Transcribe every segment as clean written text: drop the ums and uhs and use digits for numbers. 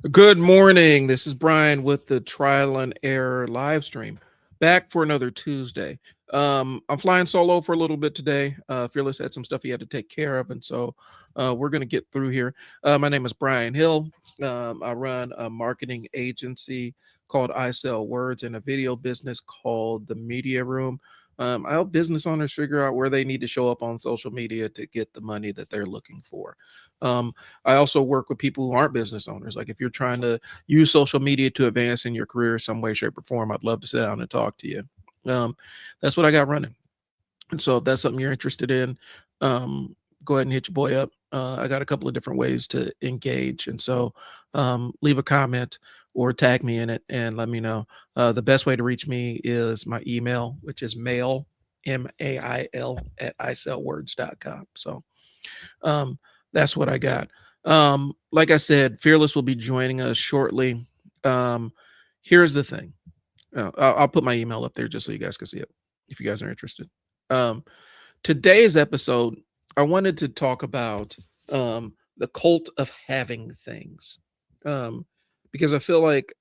Good morning. This is Brian with the Trial and Error live stream. Back for another Tuesday. I'm flying solo for a little bit today. Fearless had some stuff he had to take care of, and so we're going to get through here. My name is Brian Hill. I run a marketing agency called I Sell Words and a video business called The Media Room. I help business owners figure out where they need to show up on social media to get the money that they're looking for. Um, I also work with people who aren't business owners. Like if you're trying to use social media to advance in your career some way, shape, or form, I'd love to sit down and talk to you. Um, that's what I got running. And so if that's something you're interested in, go ahead and hit your boy up. I got a couple of different ways to engage. And so leave a comment or tag me in it and let me know. The best way to reach me is my email, which is mail, MAIL at icellwords.com. So um, that's what I got. Like I said, Fearless will be joining us shortly. Um, here's the thing. I'll put my email up there just so you guys can see it if you guys are interested. Um, Today's episode, I wanted to talk about the cult of having things. Um, because I feel like,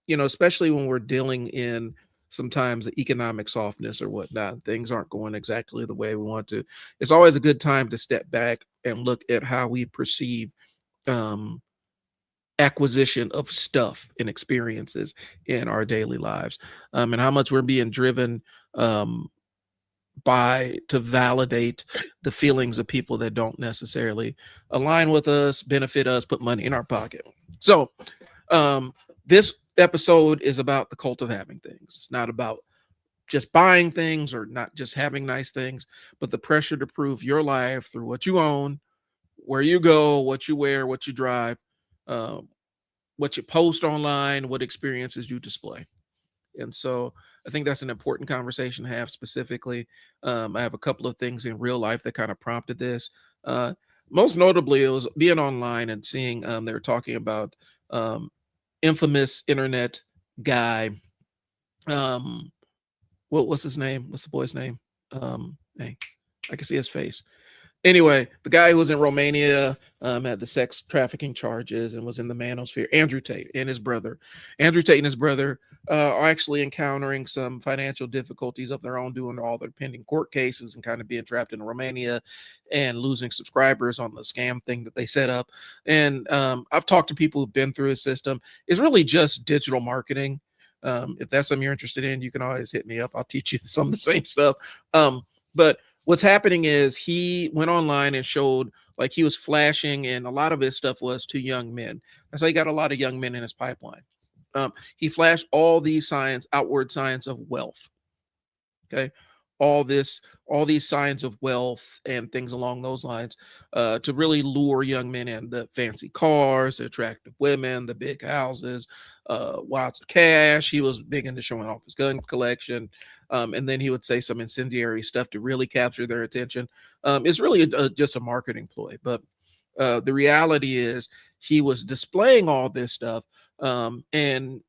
especially when we're dealing in sometimes the economic softness or whatnot, things aren't going exactly the way we want to. It's always a good time to step back and look at how we perceive um, acquisition of stuff and experiences in our daily lives, and how much we're being driven um, by to validate the feelings of people that don't necessarily align with us, benefit us, put money in our pocket. So, um, this episode is about the cult of having things. It's not about just buying things or not just having nice things, but the pressure to prove your life through what you own, where you go, what you wear, what you drive, uh, what you post online, what experiences you display. And so I think that's an important conversation to have specifically. I have a couple of things in real life that kind of prompted this. Uh, Most notably, it was being online and seeing they were talking about um, infamous internet guy. Um, what's his name? What's the boy's name? Hey, I can see his face. Anyway, the guy who was in Romania had the sex trafficking charges and was in the manosphere, Andrew Tate and his brother. Andrew Tate and his brother are actually encountering some financial difficulties of their own, doing all their pending court cases and kind of being trapped in Romania and losing subscribers on the scam thing that they set up. And I've talked to people who've been through a system. It's really just digital marketing. If that's something you're interested in, you can always hit me up. I'll teach you some of the same stuff. But what's happening is he went online and showed like he was flashing, and a lot of his stuff was to young men. That's how he got a lot of young men in his pipeline. He flashed all these signs, outward signs of wealth. Okay. All these signs of wealth and things along those lines, to really lure young men in: the fancy cars, the attractive women, the big houses, lots of cash. He was big into showing off his gun collection. And then he would say some incendiary stuff to really capture their attention. It's really just a marketing ploy. But the reality is he was displaying all this stuff, and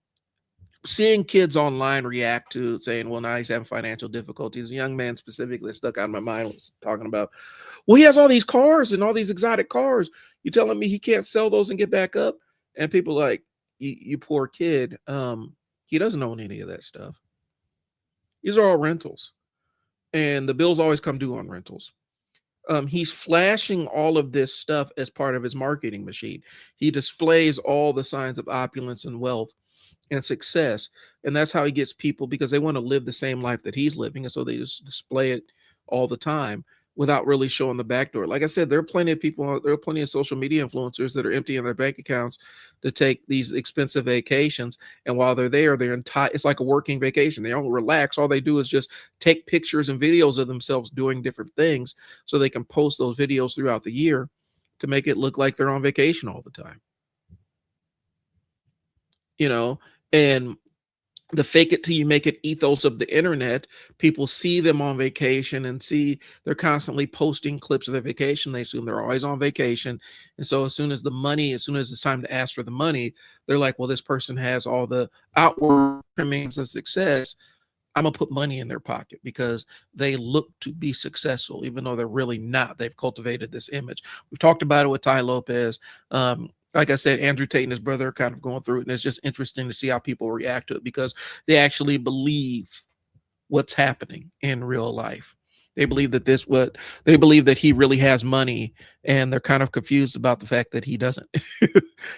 seeing kids online react to saying, well, now he's having financial difficulties. A young man specifically that stuck out in my mind was talking about, well, he has all these cars and all these exotic cars. You telling me he can't sell those and get back up? And people like, you poor kid. He doesn't own any of that stuff. These are all rentals. And the bills always come due on rentals. He's flashing all of this stuff as part of his marketing machine. He displays all the signs of opulence and wealth and success, and that's how he gets people, because they want to live the same life that he's living, and so they just display it all the time without really showing the back door. Like I said, there are plenty of people, there are plenty of social media influencers that are emptying their bank accounts to take these expensive vacations, and while they're there, they're entire, it's like a working vacation. They don't relax. All they do is just take pictures and videos of themselves doing different things so they can post those videos throughout the year to make it look like they're on vacation all the time, you know. And the fake it till you make it ethos of the internet, people see them on vacation and see they're constantly posting clips of their vacation. They assume they're always on vacation. And so as soon as it's time to ask for the money, they're like, well, this person has all the outward trimmings of success. I'm gonna put money in their pocket because they look to be successful, even though they're really not. They've cultivated this image. We've talked about it with Ty Lopez. Like I said, Andrew Tate and his brother are kind of going through it, and it's just interesting to see how people react to it because they actually believe what's happening in real life. They believe that this what they believe that he really has money, and they're kind of confused about the fact that he doesn't.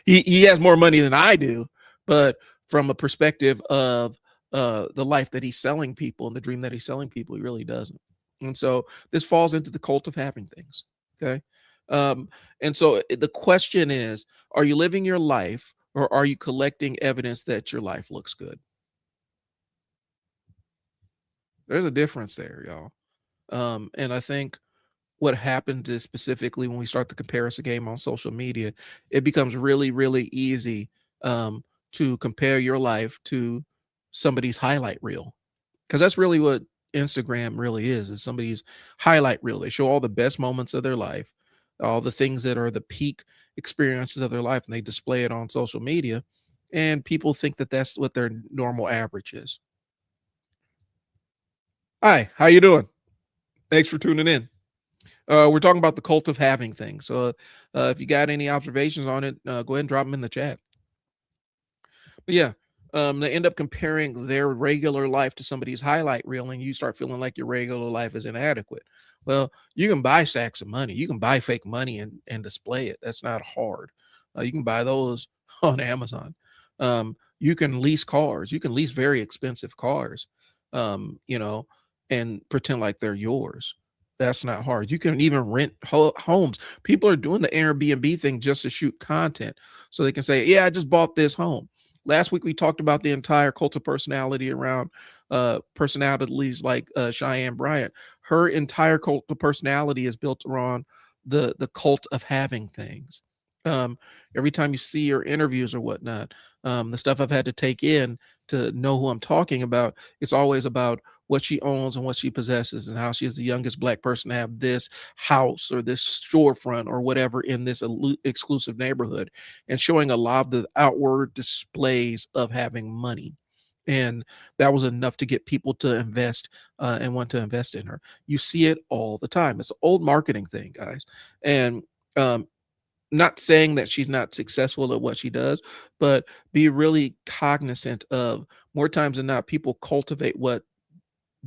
He has more money than I do, but from a perspective of the life that he's selling people and the dream that he's selling people, he really doesn't. And so this falls into the cult of having things. Okay. Um, and so the question is, are you living your life or are you collecting evidence that your life looks good? There's a difference there, y'all. And I think what happens is specifically when we start the comparison game on social media, it becomes really, really easy to compare your life to somebody's highlight reel. Because that's really what Instagram really is somebody's highlight reel. They show all the best moments of their life, all the things that are the peak experiences of their life, and they display it on social media. And people think that that's what their normal average is. Hi, how you doing? Thanks for tuning in. We're talking about the cult of having things. So, if you got any observations on it, go ahead and drop them in the chat. But yeah, they end up comparing their regular life to somebody's highlight reel, and you start feeling like your regular life is inadequate. Well, you can buy stacks of money. You can buy fake money and display it. That's not hard. You can buy those on Amazon. You can lease cars. You can lease very expensive cars. You know, and pretend like they're yours. That's not hard. You can even rent homes. People are doing the Airbnb thing just to shoot content, so they can say, "Yeah, I just bought this home." Last week we talked about the entire cult of personality around personalities like Cheyenne Bryant. Her entire cult of personality is built around the cult of having things. Um, every time you see her interviews or whatnot, the stuff I've had to take in to know who I'm talking about, it's always about what she owns and what she possesses and how she is the youngest black person to have this house or this storefront or whatever in this exclusive neighborhood, and showing a lot of the outward displays of having money. And that was enough to get people to invest and want to invest in her. You see it all the time. It's an old marketing thing, guys. And um, not saying that she's not successful at what she does, but be really cognizant of more times than not, people cultivate what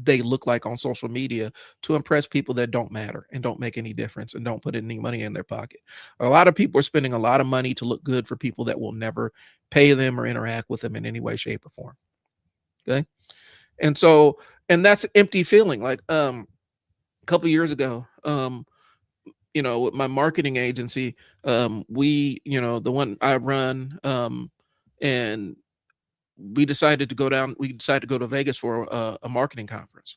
they look like on social media to impress people that don't matter and don't make any difference and don't put any money in their pocket. A lot of people are spending a lot of money to look good for people that will never pay them or interact with them in any way, shape, or form. Okay. And so, and that's an empty feeling. Like a couple years ago, with my marketing agency, the one I run, and we decided to go to Vegas for a marketing conference.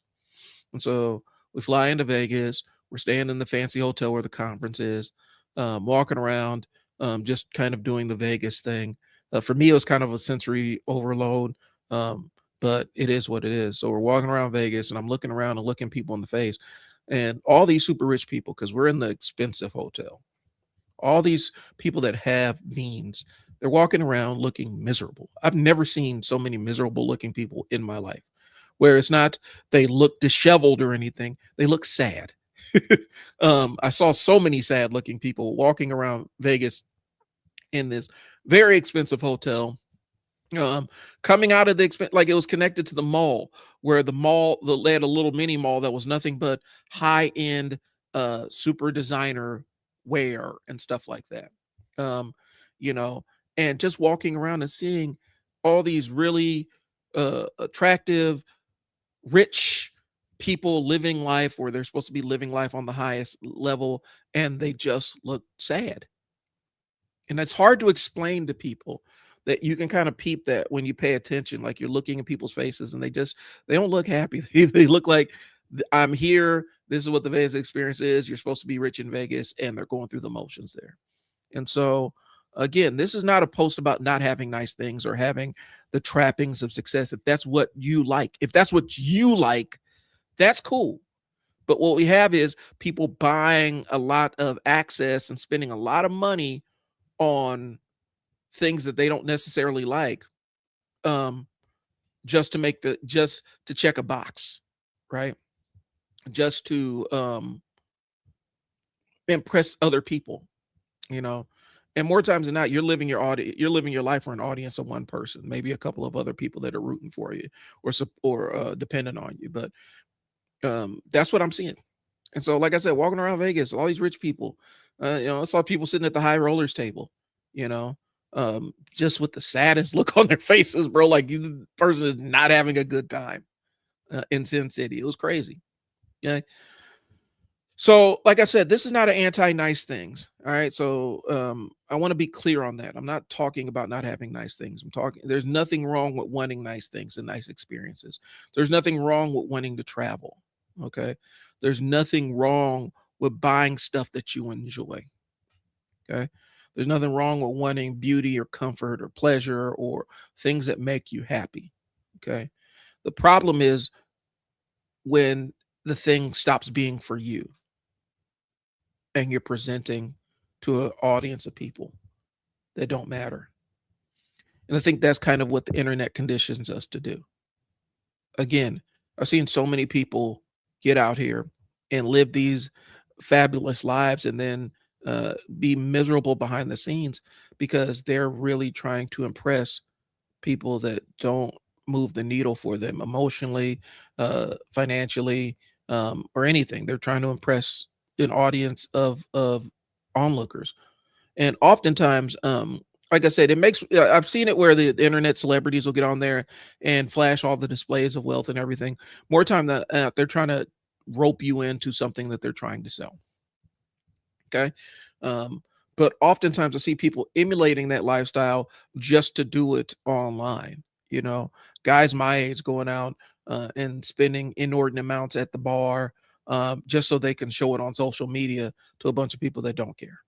And so we fly into Vegas. We're staying in the fancy hotel where the conference is, walking around, just kind of doing the Vegas thing. For me, it was kind of a sensory overload, but it is what it is. So we're walking around Vegas, and I'm looking around and looking people in the face, and all these super rich people, because we're in the expensive hotel. All these people that have means, they're walking around looking miserable. I've never seen so many miserable looking people in my life, where it's not they look disheveled or anything, they look sad. I saw so many sad looking people walking around Vegas in this very expensive hotel, um, coming out of the expense, like it was connected to the mall, where they had a little mini mall that was nothing but high end, super designer wear and stuff like that. Um, you know, and just walking around and seeing all these really attractive, rich people living life where they're supposed to be living life on the highest level, and they just look sad. And it's hard to explain to people that you can kind of peep that when you pay attention, like you're looking in people's faces and they don't look happy. They look like I'm here. This is what the Vegas experience is. You're supposed to be rich in Vegas, and they're going through the motions there. And so, again, this is not a post about not having nice things or having the trappings of success. If that's what you like, that's cool. But what we have is people buying a lot of access and spending a lot of money on things that they don't necessarily like, um, just to check a box, right? Just to impress other people, you know. And more times than not, you're living your life for an audience of one person, maybe a couple of other people that are rooting for you or dependent on you. But that's what I'm seeing. And so, like I said, walking around Vegas, all these rich people, I saw people sitting at the high rollers table, you know, just with the saddest look on their faces, bro. Like the person is not having a good time in Sin City. It was crazy. Yeah. So, like I said, this is not an anti-nice things. All right. So I want to be clear on that. I'm not talking about not having nice things. I'm talking there's nothing wrong with wanting nice things and nice experiences. There's nothing wrong with wanting to travel. Okay. There's nothing wrong with buying stuff that you enjoy. Okay. There's nothing wrong with wanting beauty or comfort or pleasure or things that make you happy. Okay. The problem is when the thing stops being for you and you're presenting to an audience of people that don't matter. And I think that's kind of what the internet conditions us to do. Again, I've seen so many people get out here and live these fabulous lives and then be miserable behind the scenes because they're really trying to impress people that don't move the needle for them emotionally, financially, or anything. They're trying to impress an audience of onlookers. And oftentimes, like I said, it makes I've seen it where the internet celebrities will get on there and flash all the displays of wealth and everything. More time than they're trying to rope you into something that they're trying to sell. Okay. Um, but oftentimes I see people emulating that lifestyle just to do it online. You know, guys my age going out and spending inordinate amounts at the bar just so they can show it on social media to a bunch of people that don't care.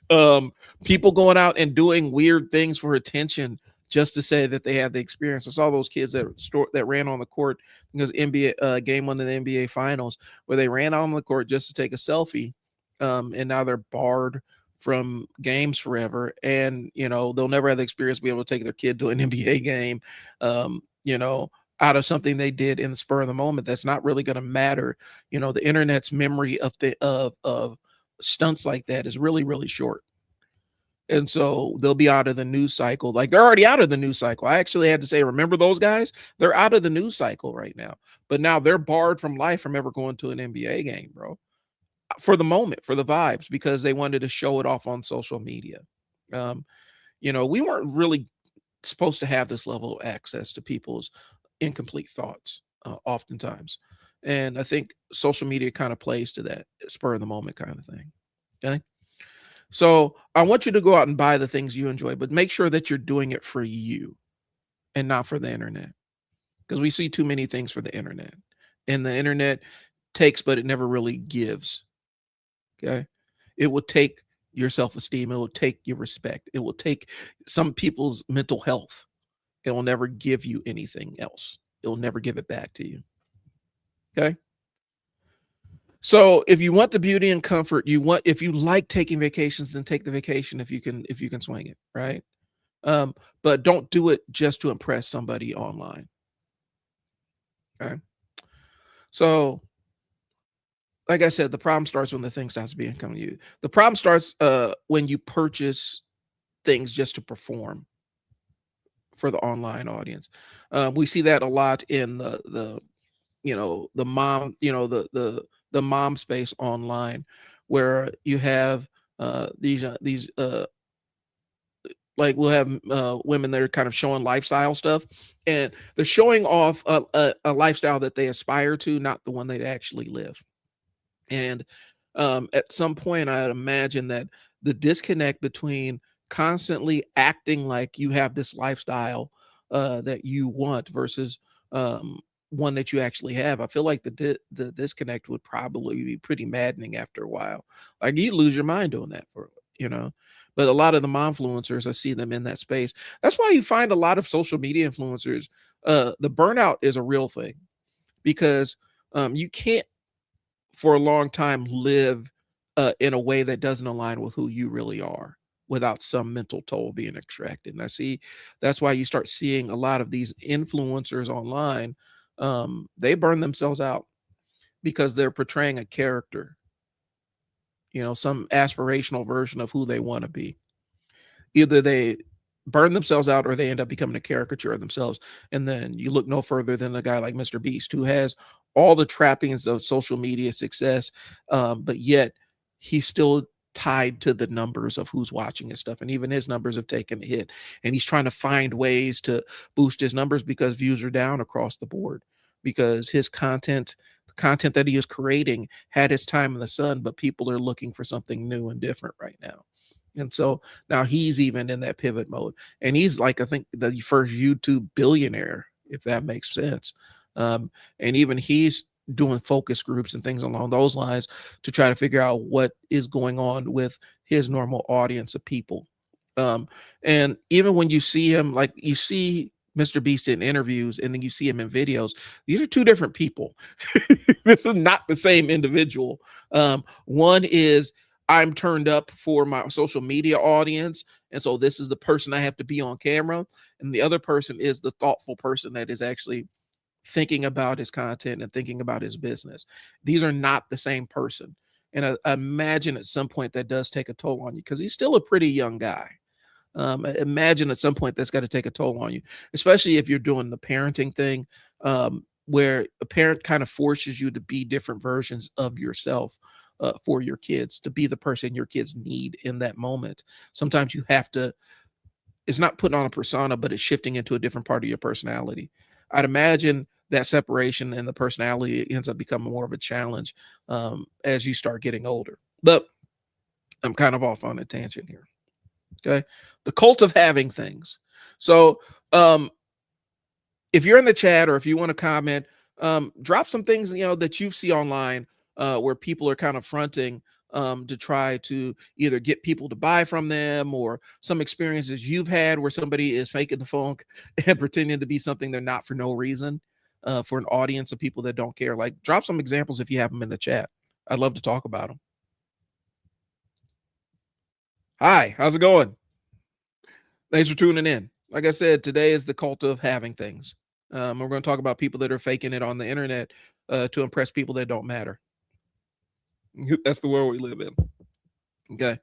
um, People going out and doing weird things for attention just to say that they had the experience. I saw those kids that ran on the court because NBA game one of the NBA finals where they ran on the court just to take a selfie, and now they're barred from games forever, and they'll never have the experience to be able to take their kid to an NBA game, um, you know. Out of something they did in the spur of the moment, that's not really going to matter. The internet's memory of stunts like that is really, really short. And so they'll be out of the news cycle. Like they're already out of the news cycle. I actually had to say, remember those guys? They're out of the news cycle right now. But now they're barred from life from ever going to an NBA game, bro. For the moment, for the vibes, because they wanted to show it off on social media. Um, we weren't really supposed to have this level of access to people's incomplete thoughts, oftentimes. And I think social media kind of plays to that spur of the moment kind of thing. Okay. So I want you to go out and buy the things you enjoy, but make sure that you're doing it for you and not for the internet. Because we see too many things for the internet. And the internet takes, but it never really gives. Okay. It will take your self-esteem, it will take your respect, it will take some people's mental health. It will never give you anything else. It will never give it back to you. Okay. So if you want the beauty and comfort, if you like taking vacations, then take the vacation if you can swing it, right? But don't do it just to impress somebody online. Okay. So like I said, the problem starts when the thing stops being coming to you. The problem starts when you purchase things just to perform for the online audience. We see that a lot in the mom, the mom space online, where you have these like we'll have women that are kind of showing lifestyle stuff, and they're showing off a lifestyle that they aspire to, not the one they actually live. And at some point, I'd imagine that the disconnect between constantly acting like you have this lifestyle that you want versus one that you actually have, I feel like the disconnect would probably be pretty maddening after a while. Like you lose your mind doing that for you know. But a lot of the mom influencers, I see them in that space. That's why you find a lot of social media influencers. The burnout is a real thing because you can't for a long time live in a way that doesn't align with who you really are without some mental toll being extracted. And I see that's why you start seeing a lot of these influencers online. They burn themselves out because they're portraying a character, some aspirational version of who they want to be. Either they burn themselves out or they end up becoming a caricature of themselves. And then you look no further than a guy like Mr. Beast, who has all the trappings of social media success, but yet he's still tied to the numbers of who's watching his stuff. And even his numbers have taken a hit. And he's trying to find ways to boost his numbers because views are down across the board. Because his content, the content that he is creating, had its time in the sun, but people are looking for something new and different right now. And so now he's even in that pivot mode. And he's like, I think, the first YouTube billionaire, if that makes sense. And even he's doing focus groups and things along those lines to try to figure out what is going on with his normal audience of people. And even when you see him, like you see Mr. Beast in interviews and then you see him in videos, these are two different people. This is not the same individual. One is, I'm turned up for my social media audience. And so this is the person I have to be on camera. And the other person is the thoughtful person that is actually thinking about his content and thinking about his business. These are not the same person. And I imagine at some point that does take a toll on you because he's still a pretty young guy. Imagine at some point that's got to take a toll on you, especially if you're doing the parenting thing, where a parent kind of forces you to be different versions of yourself for your kids, to be the person your kids need in that moment. Sometimes you have to, it's not putting on a persona, but it's shifting into a different part of your personality. I'd imagine that separation and the personality ends up becoming more of a challenge as you start getting older. But I'm kind of off on a tangent here. Okay. The cult of having things. So if you're in the chat or if you want to comment, drop some things that you see online where people are kind of fronting to try to either get people to buy from them, or some experiences you've had where somebody is faking the funk and pretending to be something they're not for no reason, for an audience of people that don't care. Like, drop some examples if you have them in the chat. I'd love to talk about them. Hi, how's it going? Thanks for tuning in. Like I said, today is the cult of having things. We're going to talk about people that are faking it on the internet to impress people that don't matter. That's the world we live in. Okay.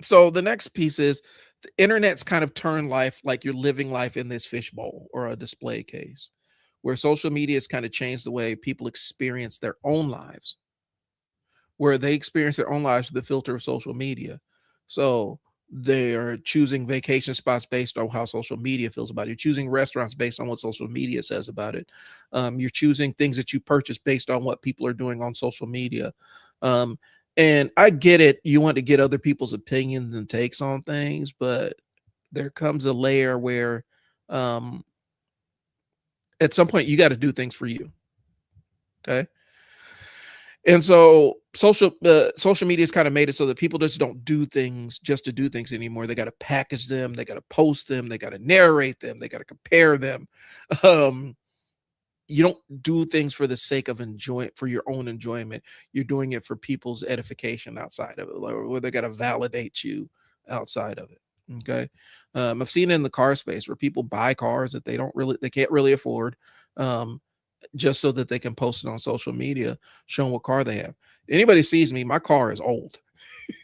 So the next piece is, the internet's kind of turned life like you're living life in this fishbowl or a display case, where social media has kind of changed the way people experience their own lives, where they experience their own lives through the filter of social media. So they are choosing vacation spots based on how social media feels about it. You're choosing restaurants based on what social media says about it. You're choosing things that you purchase based on what people are doing on social media. Um, and I get it. You want to get other people's opinions and takes on things, but there comes a layer where um, at some point you got to do things for you. Okay. And so social media's kind of made it so that people just don't do things just to do things anymore. They got to package them, they got to post them, they got to narrate them, they got to compare them. Um, you don't do things for the sake of for your own enjoyment. You're doing it for people's edification outside of it, where they got to validate you outside of it. Okay. I've seen it in the car space where people buy cars that they can't really afford. Um, just so that they can post it on social media, showing what car they have. Anybody sees me, my car is old.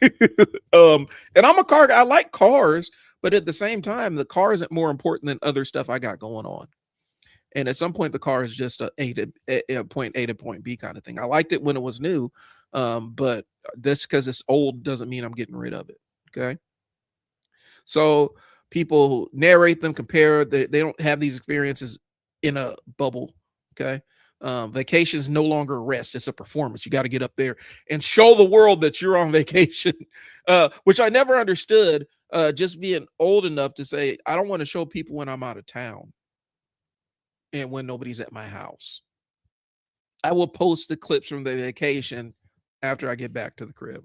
And I'm a car guy. I like cars, but at the same time, the car isn't more important than other stuff I got going on. And at some point, the car is just a point A to point B kind of thing. I liked it when it was new, but that's because it's old doesn't mean I'm getting rid of it. Okay. So people narrate them, compare. They don't have these experiences in a bubble. Okay. Vacation is no longer a rest, it's a performance. You got to get up there and show the world that you're on vacation, which I never understood. Just being old enough to say, I don't want to show people when I'm out of town and when nobody's at my house. I will post the clips from the vacation after I get back to the crib.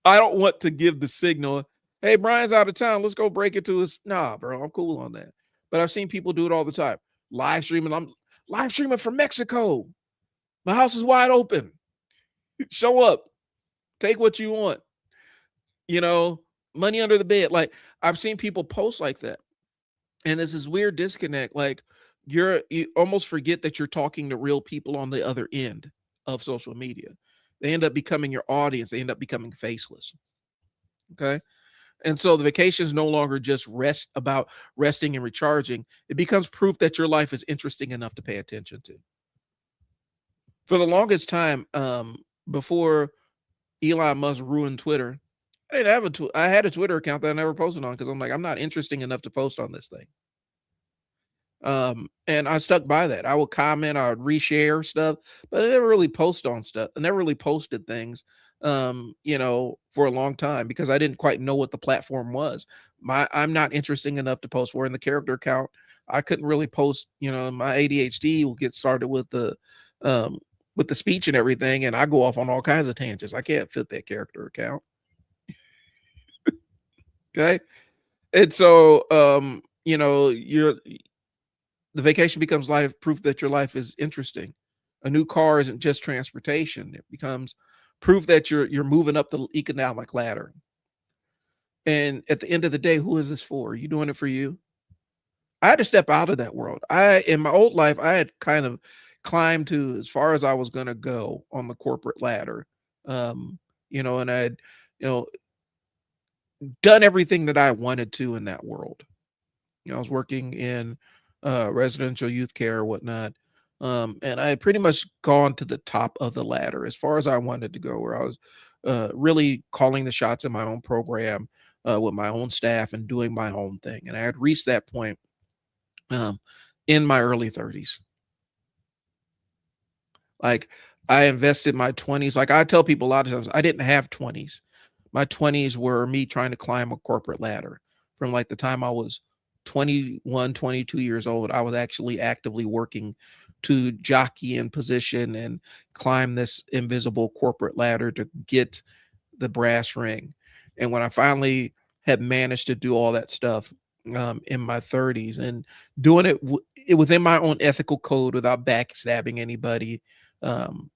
I don't want to give the signal, hey, Brian's out of town, let's go break it to us. Nah, bro, I'm cool on that. But I've seen people do it all the time. Live streaming. I'm live streaming from Mexico. My house is wide open. Show up. Take what you want. Money under the bed. Like, I've seen people post like that. And there's this weird disconnect. Like, you almost forget that you're talking to real people on the other end. of social media. They end up becoming your audience. They end up becoming faceless. Okay. And so the vacation is no longer just resting and recharging. It becomes proof that your life is interesting enough to pay attention to. For the longest time, before Elon Musk ruined Twitter, I didn't have I had a Twitter account that I never posted on because I'm like, I'm not interesting enough to post on this thing. And I stuck by that. I would comment, I would reshare stuff, but I never really post on stuff. I never really posted things, for a long time because I didn't quite know what the platform was. I'm not interesting enough to post for in the character account. I couldn't really post, my ADHD will get started um with the speech and everything, and I go off on all kinds of tangents. I can't fit that character account. Okay. And so the vacation becomes life proof that your life is interesting. A new car isn't just transportation. It becomes proof that you're moving up the economic ladder. And at the end of the day, who is this for? Are you doing it for you? I had to step out of that world. In my old life, I had kind of climbed to as far as I was going to go on the corporate ladder. And I had, you know, done everything that I wanted to in that world. I was working in residential youth care or whatnot. And I had pretty much gone to the top of the ladder as far as I wanted to go, where I was really calling the shots in my own program with my own staff and doing my own thing. And I had reached that point um, in my early 30s. Like I invested my 20s. Like I tell people a lot of times, I didn't have 20s. My 20s were me trying to climb a corporate ladder from like the time I was 21, 22 years old. I was actually actively working to jockey in position and climb this invisible corporate ladder to get the brass ring. And when I finally had managed to do all that stuff in my 30s and doing it within my own ethical code without backstabbing anybody, um,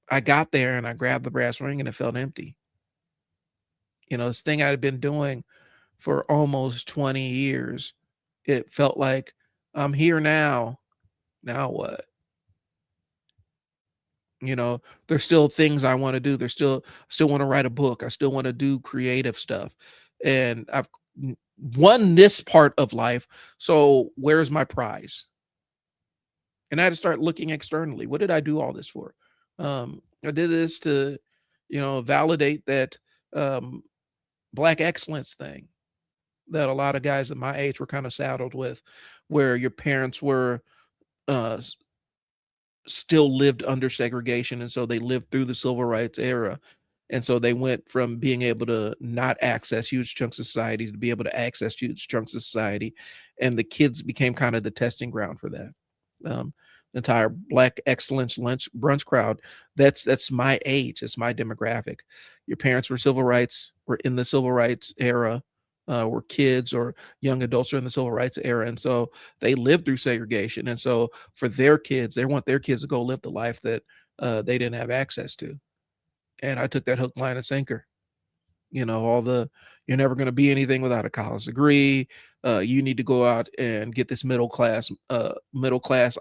I got there and I grabbed the brass ring and it felt empty. This thing I had been doing for almost 20 years, it felt like I'm here now. Now what? There's still things I want to do. Still want to write a book. I still want to do creative stuff. And I've won this part of life. So where's my prize? And I had to start looking externally. What did I do all this for? I did this to, validate that Black excellence thing that a lot of guys at my age were kind of saddled with, where your parents were uh, still lived under segregation, and so they lived through the civil rights era. And so they went from being able to not access huge chunks of society to be able to access huge chunks of society, and the kids became kind of the testing ground for that. The entire Black excellence lunch brunch crowd, that's my age, that's my demographic. Your parents were in the civil rights era, were kids or young adults are in the civil rights era, and so they lived through segregation. And so for their kids, they want their kids to go live the life that they didn't have access to. And I took that hook, line, and sinker. All the you're never going to be anything without a college degree. You need to go out and get this middle class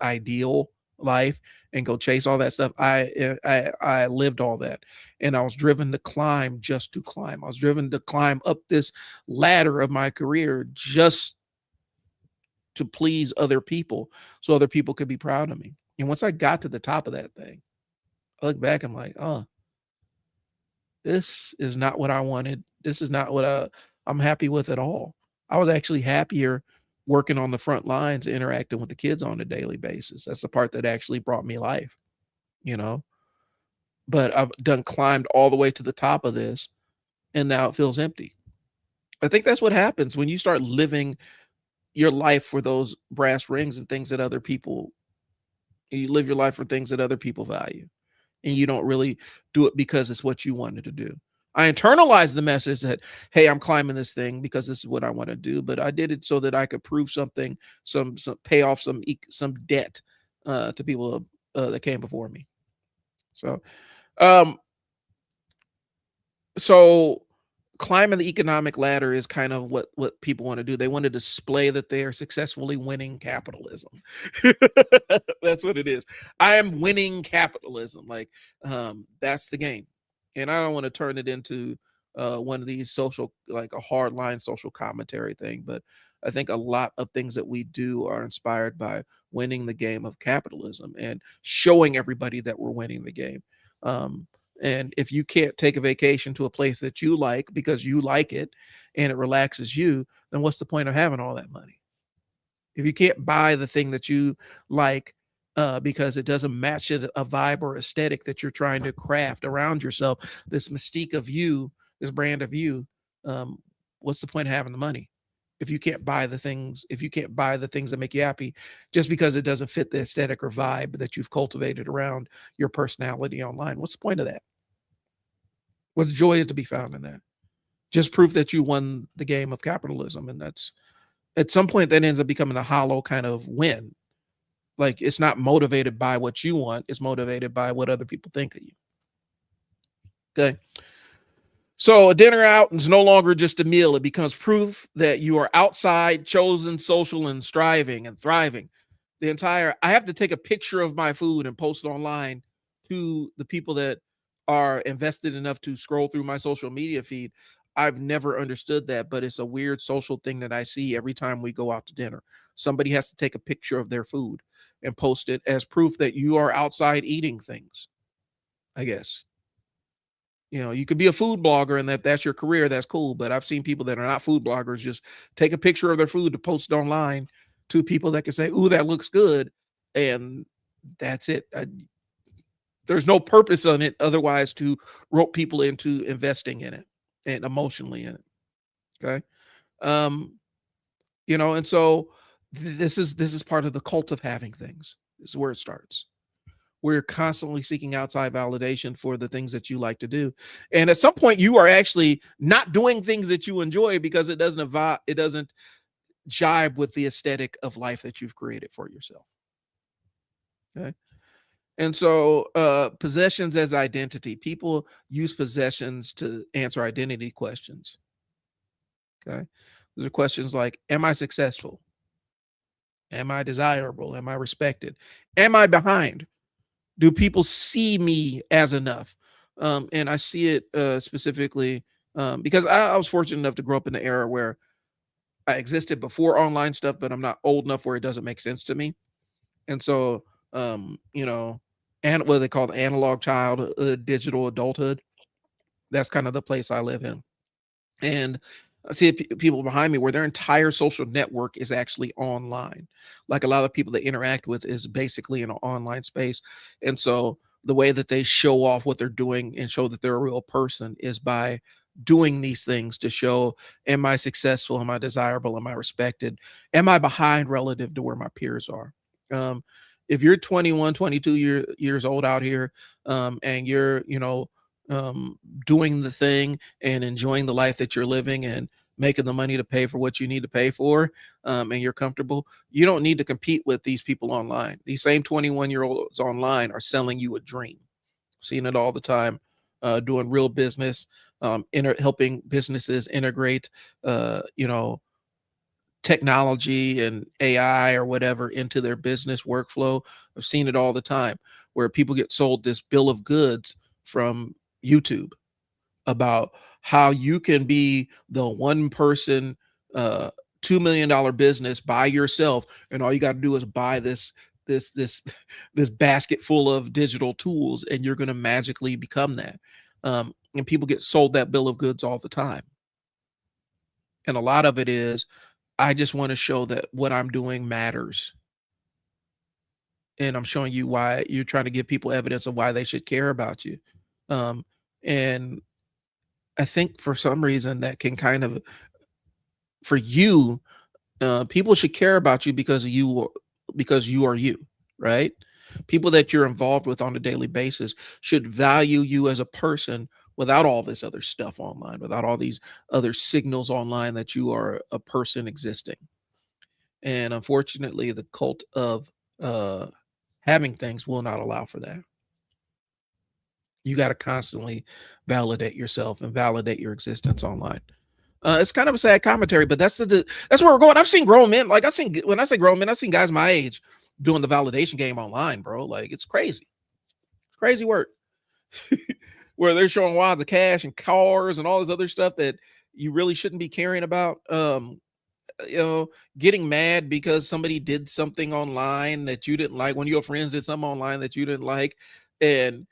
ideal life and go chase all that stuff. I lived all that, and I was driven to climb just to climb. I was driven to climb up this ladder of my career just to please other people, so other people could be proud of me. And once I got to the top of that thing, I look back, I'm like, oh, this is not what I wanted. This is not what I'm happy with at all. I was actually happier working on the front lines, interacting with the kids on a daily basis. That's the part that actually brought me life, you know. But I've done climbed all the way to the top of this, and now it feels empty. I think that's what happens when you start living your life for those brass rings and things that other people you live your life for things that other people value, and you don't really do it because it's what you wanted to do. I internalized the message that, hey, I'm climbing this thing because this is what I want to do, but I did it so that I could prove something, some pay off some debt to people that came before me. So, um, so climbing the economic ladder is kind of what people want to do. They want to display that they are successfully winning capitalism. That's what it is. I am winning capitalism. Like, that's the game. And I don't want to turn it into one of these social, like a hardline social commentary thing, but I think a lot of things that we do are inspired by winning the game of capitalism and showing everybody that we're winning the game. Um, and if you can't take a vacation to a place that you like because you like it and it relaxes you, then what's the point of having all that money? If you can't buy the thing that you like because it doesn't match a vibe or aesthetic that you're trying to craft around yourself, this mystique of you, this brand of you, um, what's the point of having the money? If you can't buy the things, if you can't buy the things that make you happy, just because it doesn't fit the aesthetic or vibe that you've cultivated around your personality online, what's the point of that? What joy is to be found in that? Just proof that you won the game of capitalism, and that's at some point that ends up becoming a hollow kind of win. Like it's not motivated by what you want; it's motivated by what other people think of you. Okay. So a dinner out is no longer just a meal. It becomes proof that you are outside, chosen, social, and striving and thriving. I have to take a picture of my food and post it online to the people that are invested enough to scroll through my social media feed. I've never understood that, but it's a weird social thing that I see every time we go out to dinner. Somebody has to take a picture of their food and post it as proof that you are outside eating things, I guess. You could be a food blogger and that's your career, that's cool. But I've seen people that are not food bloggers just take a picture of their food to post it online to people that can say, "Ooh, that looks good," and that's it. There's no purpose on it otherwise to rope people into investing in it and emotionally in it. Okay, um, and so this is part of the cult of having things. This is where it starts. We're constantly seeking outside validation for the things that you like to do. And at some point you are actually not doing things that you enjoy because it doesn't jibe with the aesthetic of life that you've created for yourself. Okay. And so possessions as identity. People use possessions to answer identity questions. Okay. Those are questions like, am I successful? Am I desirable? Am I respected? Am I behind? Do people see me as enough? And I see it specifically because I was fortunate enough to grow up in the era where I existed before online stuff, but I'm not old enough where it doesn't make sense to me. And so, and what they call the analog child, digital adulthood. That's kind of the place I live in. And I see people behind me where their entire social network is actually online. Like a lot of people they interact with is basically in an online space. And so the way that they show off what they're doing and show that they're a real person is by doing these things to show, am I successful? Am I desirable? Am I respected? Am I behind relative to where my peers are? Um, if you're 21, 22 years old out here, and you're, um, doing the thing and enjoying the life that you're living and making the money to pay for what you need to pay for, and you're comfortable, you don't need to compete with these people online. These same 21-year-olds online are selling you a dream. Seeing it all the time, doing real business, helping businesses integrate, technology and AI or whatever into their business workflow. I've seen it all the time where people get sold this bill of goods from YouTube about how you can be the one person $2 million business by yourself, and all you got to do is buy this this basket full of digital tools and you're going to magically become that. And people get sold that bill of goods all the time, and a lot of it is, I just want to show that what I'm doing matters, and I'm showing you why. You're trying to give people evidence of why they should care about you. Um, and I think for some reason that can kind of, for you, people should care about you because you are you, right? People that you're involved with on a daily basis should value you as a person without all this other stuff online, without all these other signals online that you are a person existing. And unfortunately, the cult of uh, having things will not allow for that. You got to constantly validate yourself and validate your existence online. It's kind of a sad commentary, but that's where we're going. I've seen grown men, like I've seen, when I say grown men, I've seen guys my age doing the validation game online, bro. Like it's crazy. It's crazy work. Where they're showing wads of cash and cars and all this other stuff that you really shouldn't be caring about. You know, getting mad because somebody did something online that you didn't like, when your friends did something online that you didn't like, and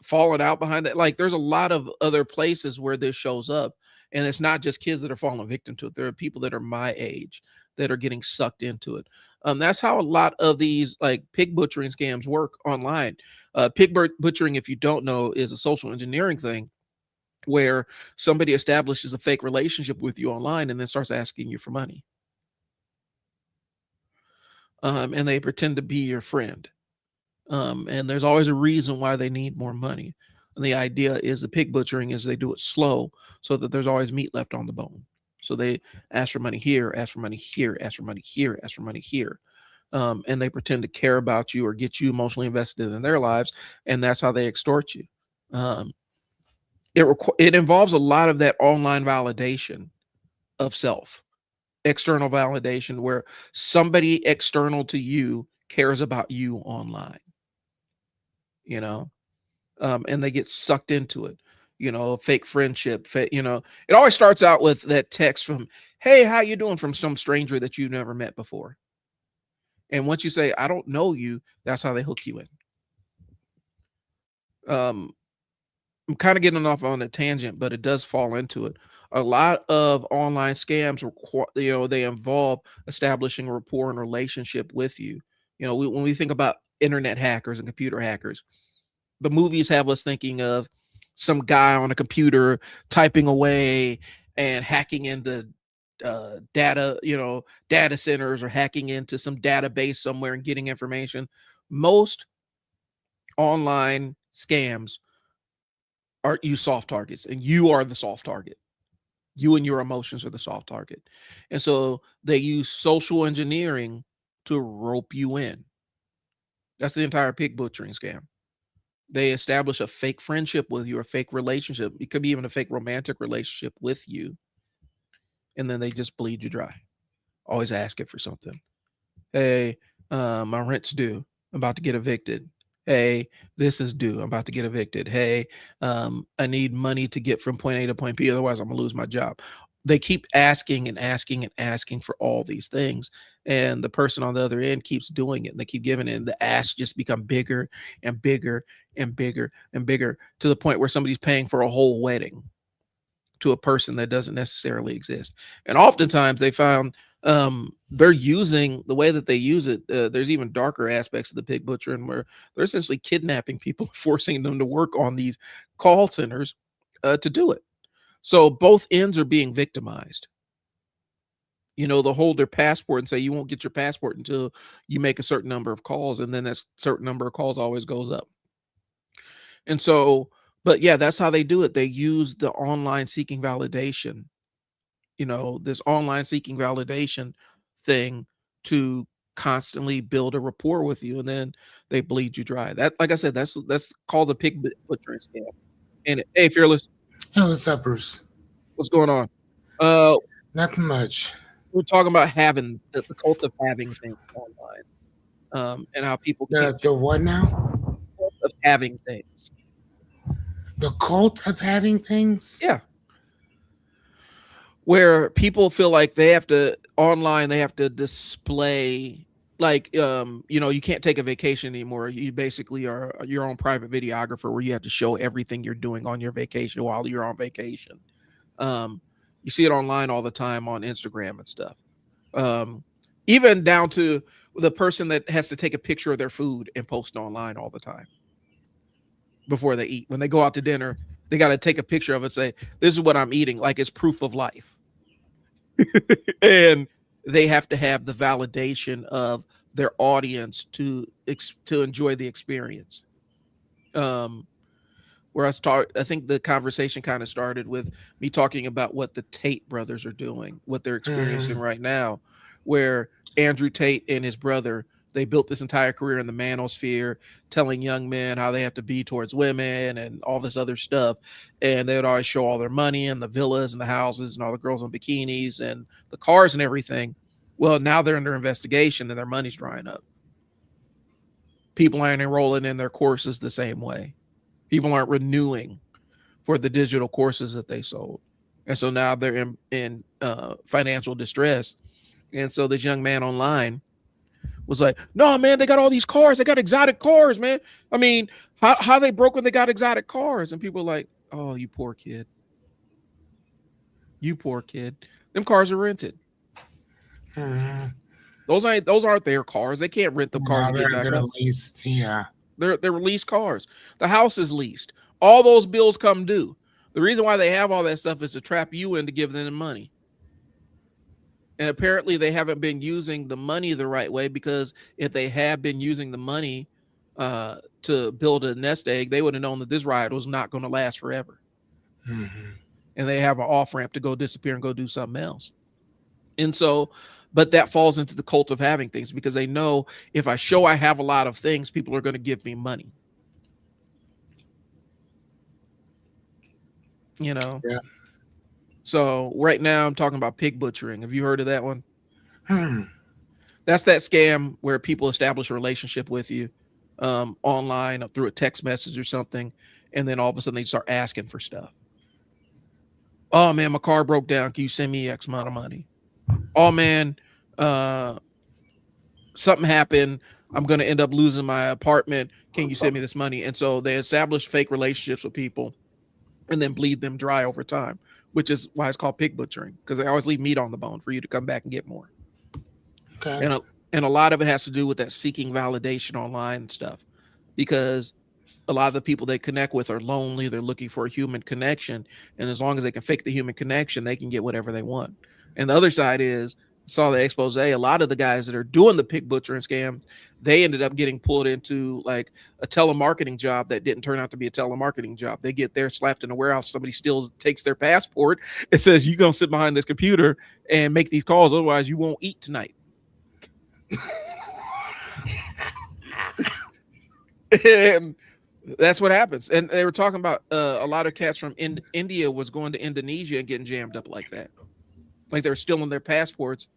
falling out behind that. Like there's a lot of other places where this shows up, and it's not just kids that are falling victim to it. There are people that are my age that are getting sucked into it. That's how a lot of these like pig butchering scams work online. Pig butchering, if you don't know, is a social engineering thing where somebody establishes a fake relationship with you online and then starts asking you for money. And they pretend to be your friend. And there's always a reason why they need more money. And the idea is the pig butchering is they do it slow so that there's always meat left on the bone. So they ask for money here, ask for money here, ask for money here, ask for money here. And they pretend to care about you or get you emotionally invested in their lives. And that's how they extort you. Um, it involves a lot of that online validation of self, external validation, where somebody external to you cares about you online, you know, and they get sucked into it, fake friendship, it always starts out with that text from, hey, how you doing, from some stranger that you've never met before. And once you say, I don't know you, that's how they hook you in. Um, I'm kind of getting off on a tangent, but it does fall into it. A lot of online scams, they involve establishing a rapport and relationship with you. When we think about internet hackers and computer hackers, the movies have us thinking of some guy on a computer typing away and hacking into data centers, or hacking into some database somewhere and getting information. Most online scams are you soft targets, and you are the soft target. You and your emotions are the soft target. And so they use social engineering to rope you in. That's the entire pig butchering scam. They establish a fake friendship with you, a fake relationship. It could be even a fake romantic relationship with you. And then they just bleed you dry. Always asking for something. Hey, my rent's due. I'm about to get evicted. Hey, this is due. I'm about to get evicted. Hey, I need money to get from point A to point B. Otherwise, I'm going to lose my job. They keep asking and asking and asking for all these things. And the person on the other end keeps doing it. And they keep giving it. And the ask just become bigger and bigger and bigger and bigger, to the point where somebody's paying for a whole wedding to a person that doesn't necessarily exist. And oftentimes they found they're using the way that they use it. There's even darker aspects of the pig butchering where they're essentially kidnapping people, forcing them to work on these call centers to do it. So both ends are being victimized. They'll hold their passport and say you won't get your passport until you make a certain number of calls, and then that certain number of calls always goes up. And so, but yeah, that's how they do it. They use the online seeking validation, this online seeking validation thing, to constantly build a rapport with you, and then they bleed you dry. That, like I said, that's called the pig butchering scam. And hey, Fearless, Hey, what's up, Bruce? what's going on? Uh, Nothing much. we're talking about having the cult of having things online, and how people keep The what now? cult of having things. The cult of having things? Yeah, where people feel like they have to online, they have to display, like, you can't take a vacation anymore. You basically are your own private videographer, where you have to show everything you're doing on your vacation while you're on vacation. um you see it online all the time on Instagram and stuff. um Even down to the person that has to take a picture of their food and post it online all the time before they eat. When they go out to dinner, they got to take a picture of it, say, this is what I'm eating, like it's proof of life. And they have to have the validation of their audience to enjoy the experience. Um, where I think the conversation kind of started with me talking about what the Tate brothers are doing, what they're experiencing Mm-hmm. right now, where Andrew Tate and his brother They built this entire career in the manosphere, telling young men how they have to be towards women and all this other stuff. And they would always show all their money and the villas and the houses and all the girls in bikinis and the cars and everything. Well, now they're under investigation and their money's drying up. People aren't enrolling in their courses the same way. People aren't renewing for the digital courses that they sold. And so now they're in financial distress. And so this young man online was like, no, man, they got all these cars. They got exotic cars, man. I mean, how they broke when they got exotic cars? And people are like, oh, you poor kid. You poor kid. Them cars are rented. Those aren't their cars. They can't rent them cars and get back up. Leased, yeah. They're leased cars. The house is leased. All those bills come due. The reason why they have all that stuff is to trap you in to give them the money. And apparently they haven't been using the money the right way, because if they had been using the money to build a nest egg, they would have known that this ride was not going to last forever. And they have an off ramp to go disappear and go do something else. And so, but that falls into the cult of having things, because they know if I show I have a lot of things, people are going to give me money. You know? Yeah. So right now I'm talking about pig butchering. Have you heard of that one? That's that scam where people establish a relationship with you online through a text message or something. And then all of a sudden they start asking for stuff. Oh man, my car broke down. Can you send me X amount of money? Oh man, something happened. I'm going to end up losing my apartment. Can you send me this money? And so they establish fake relationships with people and then bleed them dry over time, which is why it's called pig butchering, because they always leave meat on the bone for you to come back and get more. Okay. And a lot of it has to do with that seeking validation online and stuff, because a lot of the people they connect with are lonely. They're looking for a human connection. And as long as they can fake the human connection, they can get whatever they want. And the other side is, saw the expose, a lot of the guys that are doing the pig butchering scam, they ended up getting pulled into like a telemarketing job that didn't turn out to be a telemarketing job. They get there, slapped in a warehouse. Somebody still takes their passport. It says, you're going to sit behind this computer and make these calls. Otherwise you won't eat tonight. And that's what happens. And they were talking about a lot of cats from India was going to Indonesia and getting jammed up like that. Like they're stealing their passports.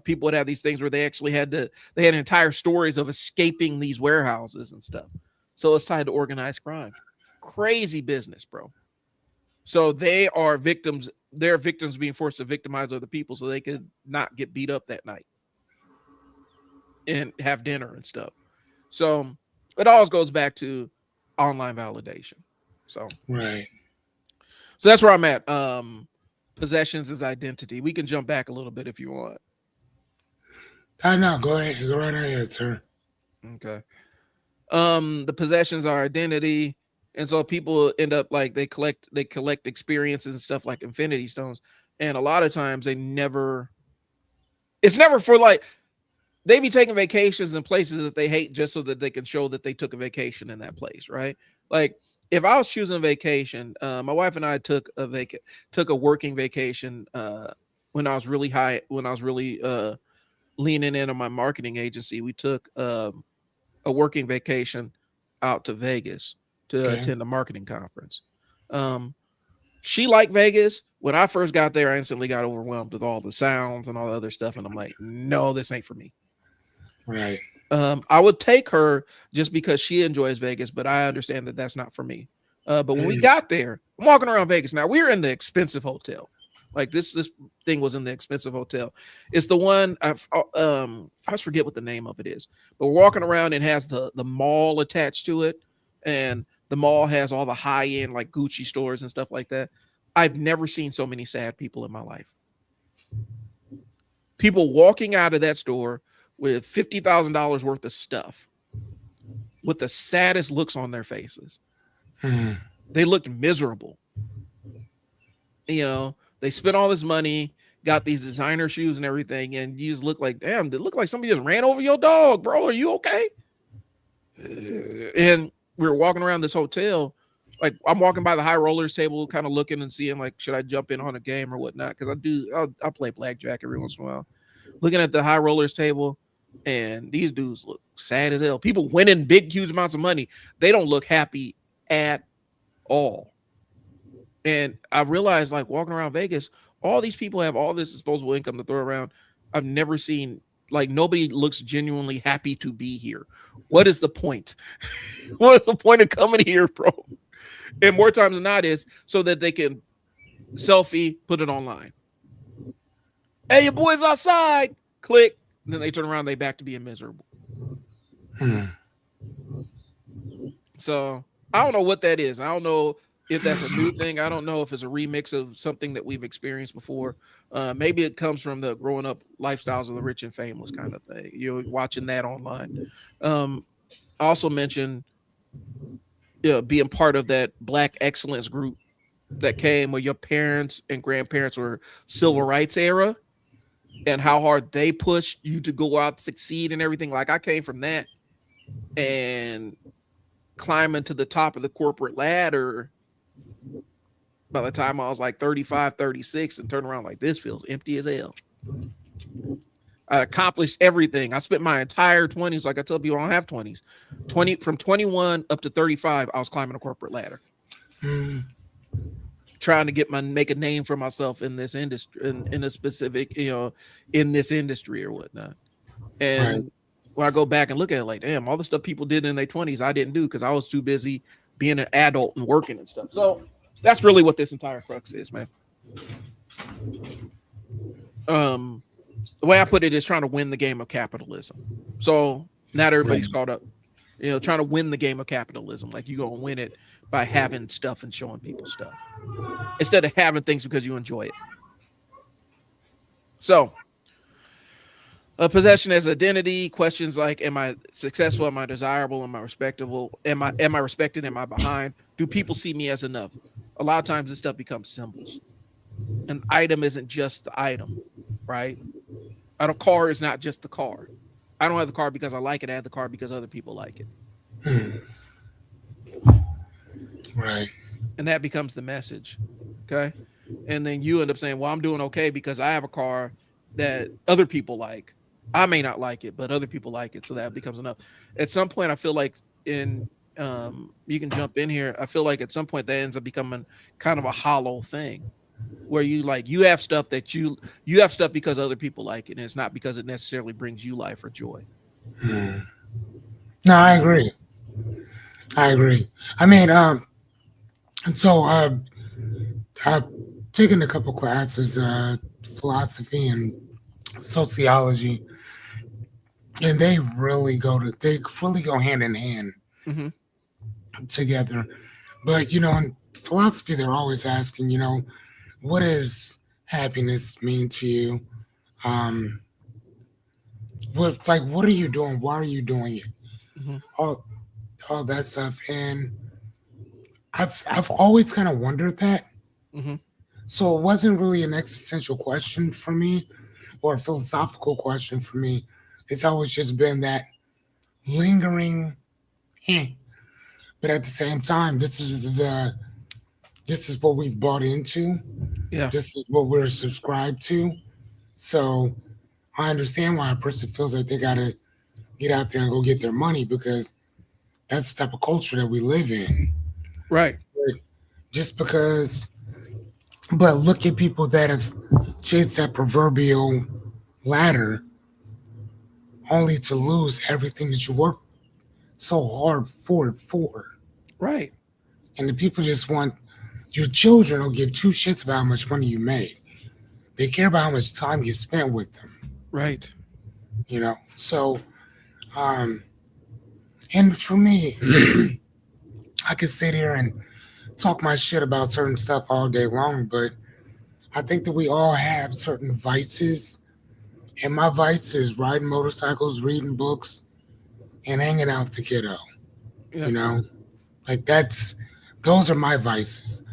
People would have these things where they actually they had entire stories of escaping these warehouses and stuff. So it's tied to organized crime. Crazy business, bro. So they are victims. They're victims being forced to victimize other people so they could not get beat up that night and have dinner and stuff. So it always goes back to online validation. So right. So that's where I'm at. Possessions is identity. We can jump back a little bit if you want. No, go ahead. Go right ahead, sir. Okay. The possessions are identity, and so people end up like they collect experiences and stuff like infinity stones, and a lot of times it's never for like, they be taking vacations in places that they hate just so that they can show that they took a vacation in that place, right? Like if I was choosing a vacation, my wife and I took a working vacation when I was really leaning in on my marketing agency. We took a working vacation out to Vegas to attend a marketing conference. She liked Vegas. When I first got there, I instantly got overwhelmed with all the sounds and all the other stuff. And I'm like, no, this ain't for me. Right. I would take her just because she enjoys Vegas, but I understand that that's not for me. But when we got there, I'm walking around Vegas. Now we were in the expensive hotel. Like this thing was in the expensive hotel. It's the one I forget what the name of it is, but we're walking around and it has the mall attached to it, and the mall has all the high end like Gucci stores and stuff like that. I've never seen so many sad people in my life. People walking out of that store with $50,000 worth of stuff, with the saddest looks on their faces. They looked miserable. You know, they spent all this money, got these designer shoes and everything, and you just look like, damn, it looked like somebody just ran over your dog, bro. Are you okay? And we were walking around this hotel. Like I'm walking by the high rollers table, kind of looking and seeing like, should I jump in on a game or whatnot? Because I play blackjack every once in a while. Looking at the high rollers table, and these dudes look sad as hell. People winning big, huge amounts of money, they don't look happy at all. And I realized, like walking around Vegas, all these people have all this disposable income to throw around. I've never seen like nobody looks genuinely happy to be here. What is the point? What is the point of coming here, bro? And more times than not is so that they can selfie, put it online. Hey, your boy's outside. Click. And then they turn around, they back to being miserable. Hmm. So I don't know what that is. I don't know if that's a new thing. I don't know if it's a remix of something that we've experienced before. Maybe it comes from the growing up lifestyles of the rich and famous kind of thing. You're watching that online. I also mentioned being part of that Black excellence group that came when your parents and grandparents were civil rights era and how hard they pushed you to go out, succeed, and everything. Like I came from that and climbing to the top of the corporate ladder by the time I was like 35, 36 and turn around like this feels empty as hell. I accomplished everything. I spent my entire 20s, like I tell people I don't have 20s. 20 from 21 up to 35, I was climbing a corporate ladder. Trying to make a name for myself in this industry in a specific, in this industry or whatnot. And Right. when I go back and look at it, like, damn, all the stuff people did in their 20s, I didn't do because I was too busy being an adult and working and stuff. So that's really what this entire crux is, man. The way I put it is trying to win the game of capitalism. So not everybody's Right. caught up, trying to win the game of capitalism. Like you gonna win it by having stuff and showing people stuff instead of having things because you enjoy it. So a possession as identity, questions like am I successful, am I desirable, am I respectable, am I respected, am I behind, do people see me as enough? A lot of times this stuff becomes symbols. An item isn't just the item, right? A car is not just the car. I don't have the car because I like it, I have the car because other people like it. Hmm. Right. And that becomes the message. Okay. And then you end up saying, well, I'm doing okay because I have a car that other people like. I may not like it, but other people like it. So that becomes enough. At some point, I feel like you can jump in here. I feel like at some point that ends up becoming kind of a hollow thing where you have stuff that you have stuff because other people like it. And it's not because it necessarily brings you life or joy. Hmm. No, I agree. I agree. I mean, so I've taken a couple classes, philosophy and sociology, and they really go hand in hand Mm-hmm. together. But in philosophy, they're always asking, what does happiness mean to you? Um, what are you doing? Why are you doing it? Mm-hmm. All all that stuff, and I've always kind of wondered that. Mm-hmm. So it wasn't really an existential question for me or a philosophical question for me. It's always just been that lingering, eh. But at the same time, this is what we've bought into. Yeah. This is what we're subscribed to. So I understand why a person feels like they gotta get out there and go get their money because that's the type of culture that we live in. Right. But just because, but look at people that have chased that proverbial ladder only to lose everything that you worked so hard for. Right. And the people just want your children don't give two shits about how much money you made. They care about how much time you spent with them. Right. So, um, and for me, I could sit here and talk my shit about certain stuff all day long, but I think that we all have certain vices. And my vice is riding motorcycles, reading books, and hanging out with the kiddo. Yeah. You know, like those are my vices.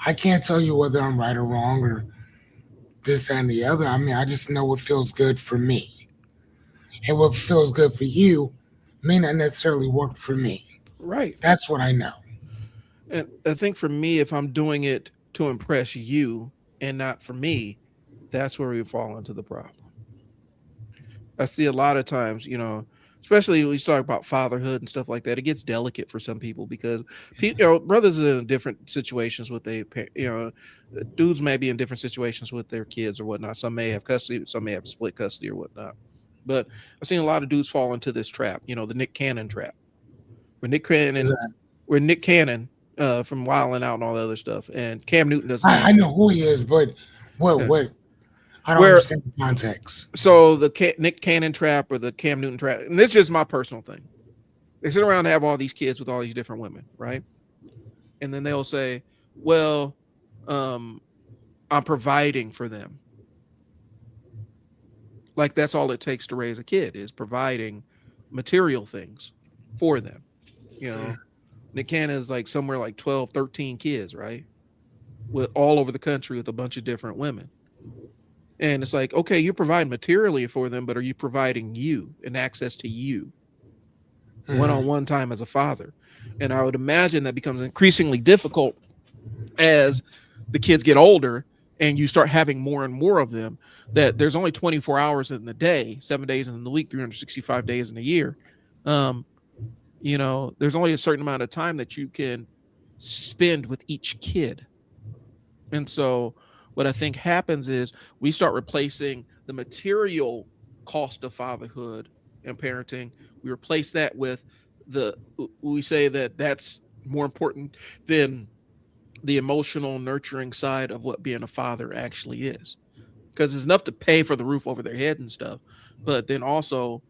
I can't tell you whether I'm right or wrong or this and the other. I mean, I just know what feels good for me. And what feels good for you may not necessarily work for me. Right. That's what I know. And I think for me, if I'm doing it to impress you and not for me, that's where we fall into the problem. I see a lot of times, especially when you talk about fatherhood and stuff like that, it gets delicate for some people because brothers are in different situations with dudes may be in different situations with their kids or whatnot. Some may have custody, some may have split custody or whatnot. But I've seen a lot of dudes fall into this trap, the Nick Cannon trap, where Nick Is Cannon, that- where Nick Cannon from Wild 'N Out and all the other stuff, and Cam Newton does the I same know thing. who he is, but what Yeah. what I don't Where understand the context. so the Nick Cannon trap or the Cam Newton trap, and this is just my personal thing. They sit around and have all these kids with all these different women, right? And then they'll say, "Well, um, I'm providing for them." Like that's all it takes to raise a kid is providing material things for them. You know, Nick Cannon is like somewhere like 12, 13 kids, right? With all over the country with a bunch of different women. And it's like, okay, you provide materially for them, but are you providing you and access to you one-on-one time as a father? And I would imagine that becomes increasingly difficult as the kids get older and you start having more and more of them, that there's only 24 hours in the day, 7 days in the week, 365 days in a year. Um, there's only a certain amount of time that you can spend with each kid. And so what I think happens is we start replacing the material cost of fatherhood and parenting. We replace that with we say that that's more important than the emotional nurturing side of what being a father actually is. Because it's enough to pay for the roof over their head and stuff, but then also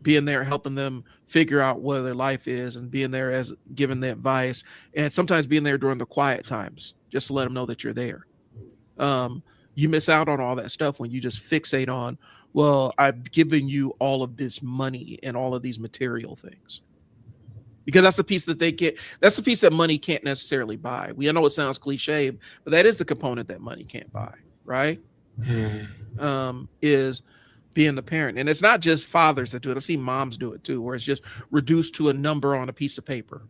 being there helping them figure out what their life is and being there as giving the advice and sometimes being there during the quiet times just to let them know that you're there. You miss out on all that stuff when you just fixate on, well, I've given you all of this money and all of these material things. Because that's the piece that they get. That's the piece that money can't necessarily buy. I know it sounds cliche, but that is the component that money can't buy, right? Is being the parent. And it's not just fathers that do it. I've seen moms do it too, where it's just reduced to a number on a piece of paper.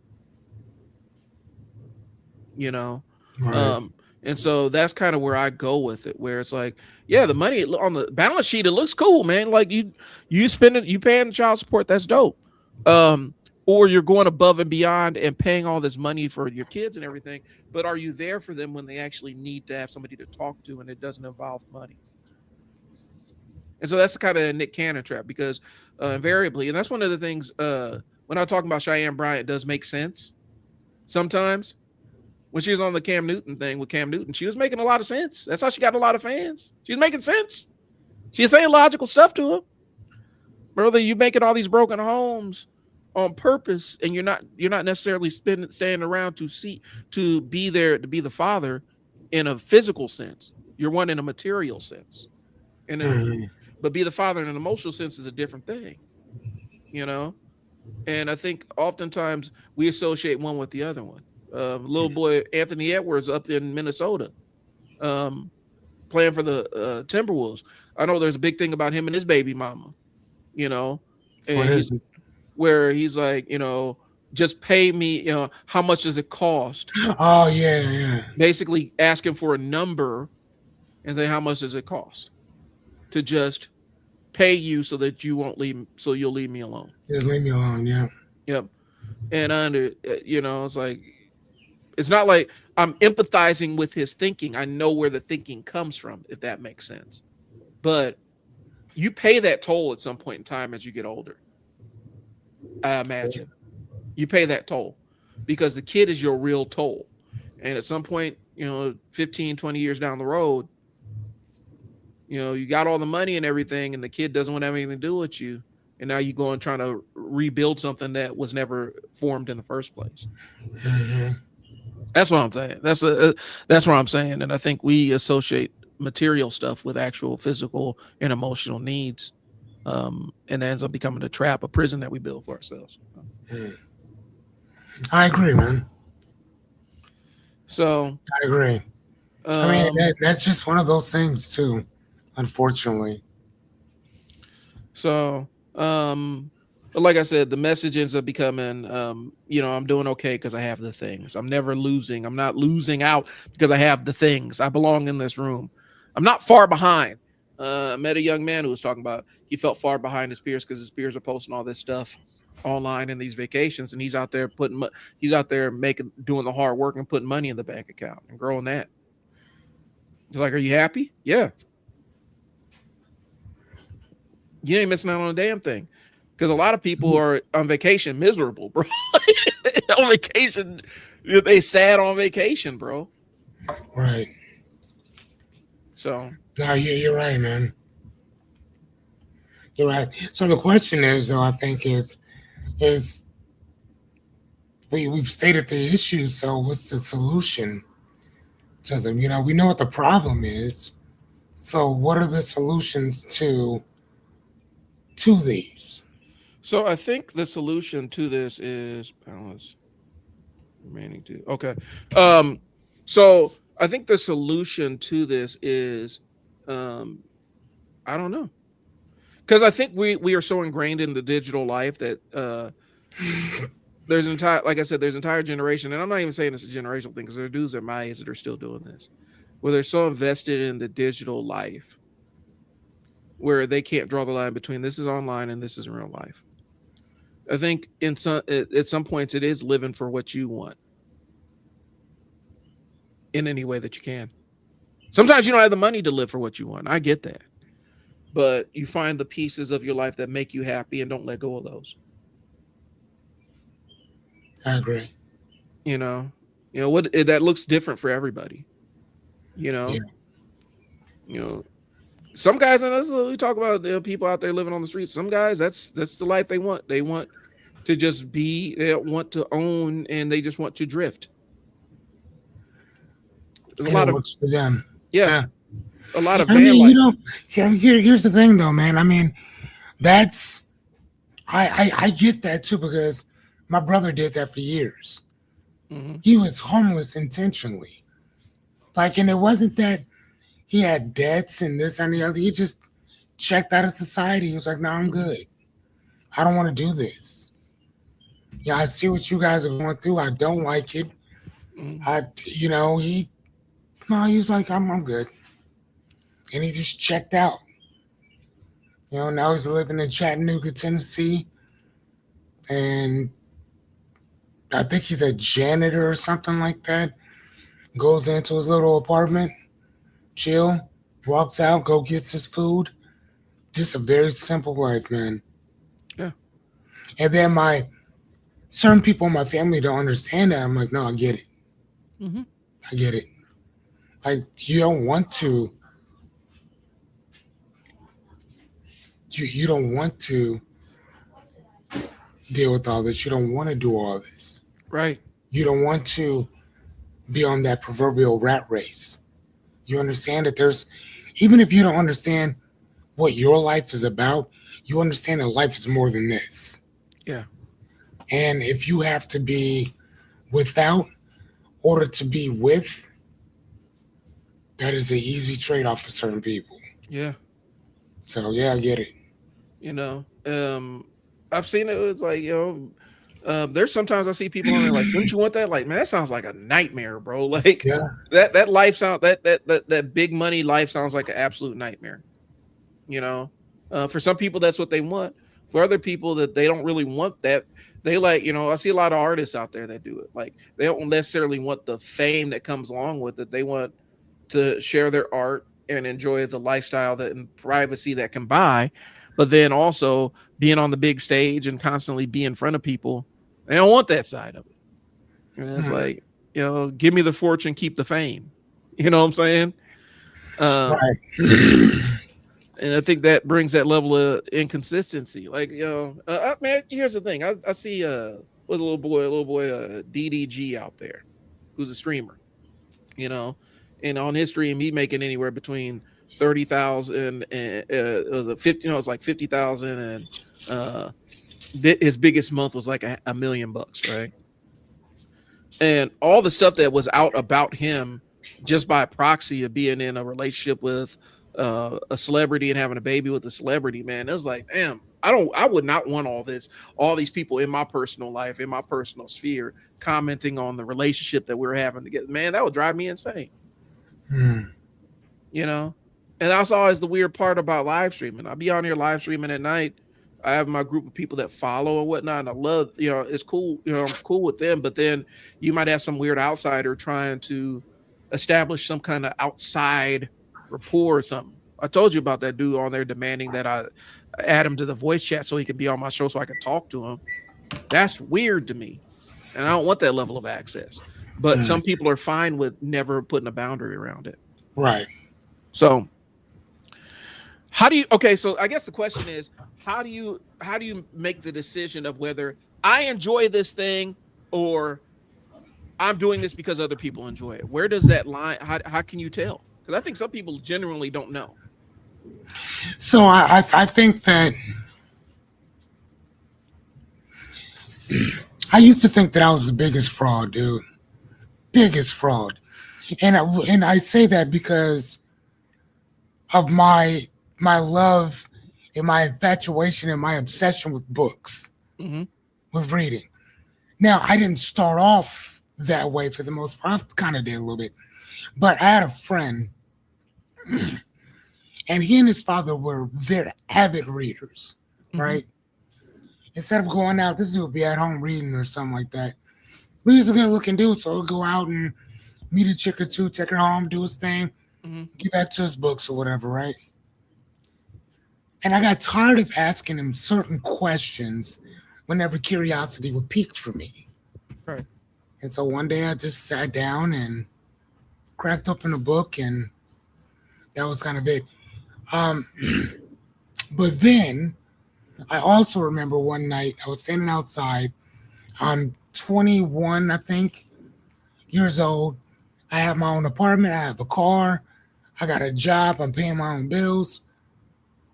Right. And so that's kind of where I go with it, where it's like, yeah, the money on the balance sheet, it looks cool, man. Like you spending, you paying child support, that's dope. Or you're going above and beyond and paying all this money for your kids and everything, but are you there for them when they actually need to have somebody to talk to and it doesn't involve money? And so that's the kind of Nick Cannon trap, because invariably, and that's one of the things when I'm talking about Cheyenne Bryant, it does make sense sometimes. When she was on the Cam Newton thing with Cam Newton, she was making a lot of sense. That's how she got a lot of fans. She was making sense. She was saying logical stuff to him. Brother, you making all these broken homes on purpose, and you're not necessarily staying around to be there to be the father in a physical sense. You're one in a material sense, but be the father in an emotional sense is a different thing, And I think oftentimes we associate one with the other one. Little boy Anthony Edwards up in Minnesota, playing for the Timberwolves. I know there's a big thing about him and his baby mama, and What is it? where he's like, just pay me, how much does it cost? Oh yeah. Basically asking for a number and say, how much does it cost to just pay you so that you won't leave, so you'll leave me alone. Just leave me alone. Yeah. Yep. And it's like, it's not like I'm empathizing with his thinking. I know where the thinking comes from, if that makes sense. But you pay that toll at some point in time as you get older. I imagine you pay that toll because the kid is your real toll. And at some point, 15, 20 years down the road, you got all the money and everything, and the kid doesn't want to have anything to do with you. And now you go and trying to rebuild something that was never formed in the first place. That's what I'm saying. That's what I'm saying. And I think we associate material stuff with actual physical and emotional needs. And that ends up becoming a trap, a prison that we build for ourselves. I agree, man. So I agree. I mean, that's just one of those things too, unfortunately. So, but like I said, the message ends up becoming, I'm doing okay because I have the things. I'm never losing. I'm not losing out because I have the things. I belong in this room. I'm not far behind. I met a young man who was talking about he felt far behind his peers because his peers are posting all this stuff online in these vacations, and he's out there he's out there making doing the hard work and putting money in the bank account and growing that. He's like, "Are you happy?" Yeah, you ain't missing out on a damn thing. Because a lot of people are on vacation miserable, bro. On vacation, they sad on vacation, bro. Right. So No, you're right, man. You're right. So the question is, though, I think is we've stated the issue. So what's the solution to them? You know, we know what the problem is. So what are the solutions to these? I think the solution to this is balance remaining two. Okay. Um, so I think the solution to this is, um, I don't know, because I think we are so ingrained in the digital life that there's entire, like I said, there's entire generation, and I'm not even saying it's a generational thing because there are dudes at my age that are still doing this, where they're so invested in the digital life where they can't draw the line between this is online and this is real life. I think at some points it is living for what you want in any way that you can. Sometimes you don't have the money to live for what you want. I get that. But you find the pieces of your life that make you happy and don't let go of those. I agree. You know, what that looks different for everybody. You Yeah. know, you know, some guys, and that's we talk about people out there living on the streets. Some guys, that's the life they want. They want to just be. They don't want to own, and they just want to drift. There's a And it lot of works for them. yeah, Yeah. a lot of I van mean, life. here's the thing, though, man. I mean, that's I get that too because my brother did that for years. Hmm. He was homeless intentionally. Like, and it wasn't that he had debts and this and the other. He just checked out of society. He was like, "No, I'm Hmm. good. I don't want to do this. Yeah, I see what you guys are going through. I don't like it. Hmm. He was like, I'm good, and he just checked out. Now he's living in Chattanooga, Tennessee, and I think he's a janitor or something like that. Goes into his little apartment, chill, walks out, go gets his food. Just a very simple life, man. Yeah. And then my certain people in my family don't understand that. I'm like, no, I get it. Hmm. I get it. Like you don't want to you don't want to deal with all this. You don't want to do all this. Right. You don't want to be on that proverbial rat race. You understand that even if you don't understand what your life is about, you understand that life is more than this. Yeah. And if you have to be without order to be with, that is an easy trade off for certain people. Yeah. So yeah, I get it. You know, I've seen it. It's like there's sometimes I see people on there like, "Wouldn't you want that?" Like, man, that sounds like a nightmare, bro. Like Yeah, that life sound that big money life sounds like an absolute nightmare. You know, for some people that's what they want. For other people that they don't really want that, they like. I see a lot of artists out there that do it. Like they don't necessarily want the fame that comes along with it. They want to share their art and enjoy the lifestyle that and privacy that can buy, but then also being on the big stage and constantly be in front of people. They don't want that side of it. And it's mm, like, give me the fortune, keep the fame. You know what I'm saying? Um, right. and I think that brings that level of inconsistency. Like, man, here's the thing. I see was a little boy DDG out there who's a streamer, you know, and on his stream he making anywhere between 30,000 and 50, it's like 50,000 and uh his biggest month was like a million bucks, right? And all the stuff that was out about him just by proxy of being in a relationship with a celebrity and having a baby with a celebrity, man, it was like, damn, I would not want all these people in my personal life, in my personal sphere, commenting on the relationship that we're having together. Man, that would drive me insane, Mm, you know? And that's always the weird part about live streaming. I'll be on here live streaming at night. I have my group of people that follow and whatnot, and I love, it's cool. I'm cool with them. But then you might have some weird outsider trying to establish some kind of outside rapport or something. I told you about that dude on there demanding that I add him to the voice chat so he can be on my show so I can talk to him. That's weird to me, and I don't want that level of access. But Mm, some people are fine with never putting a boundary around it. right. So how do you okay, so I guess the question is how do you make the decision of whether I enjoy this thing or I'm doing this because other people enjoy it? Where does that line how can you tell? Because I think some people genuinely don't know. So I think that I used to think that I was the biggest fraud, dude. Biggest fraud. And I say that because of my love and my infatuation and my obsession with books, Mm-hmm. with reading. Now, I didn't start off that way for the most part. I kind of did a little bit. But I had a friend, and he and his father were very avid readers, Mm-hmm. right? Instead of going out, this dude would be at home reading or something like that. But he's a good looking dude, so he'll go out and meet a chick or two, take her home, do his thing, Mm-hmm. get back to his books or whatever, right? And I got tired of asking him certain questions whenever curiosity would pique for me. Right. And so one day I just sat down and cracked open a book, and that was kind of it. Um, but then I also remember one night I was standing outside. I'm 21, I think, years old. I have my own apartment. I have a car. I got a job. I'm paying my own bills.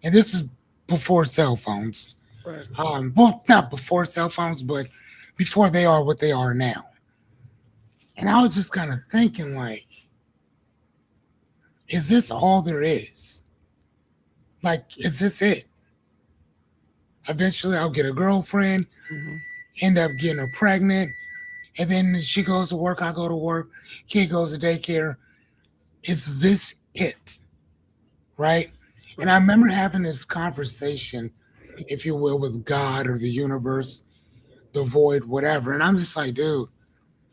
And this is before cell phones. Right. Well, not before cell phones, but before they are what they are now. And I was just kind of thinking, like, is this all there is? Like, is this it? Eventually, I'll get a girlfriend, Mm-hmm. end up getting her pregnant, and then she goes to work, I go to work, kid goes to daycare. Is this it? Right? And I Right. remember having this conversation, if you will, with God or the universe, the void, whatever. And I'm just like, dude,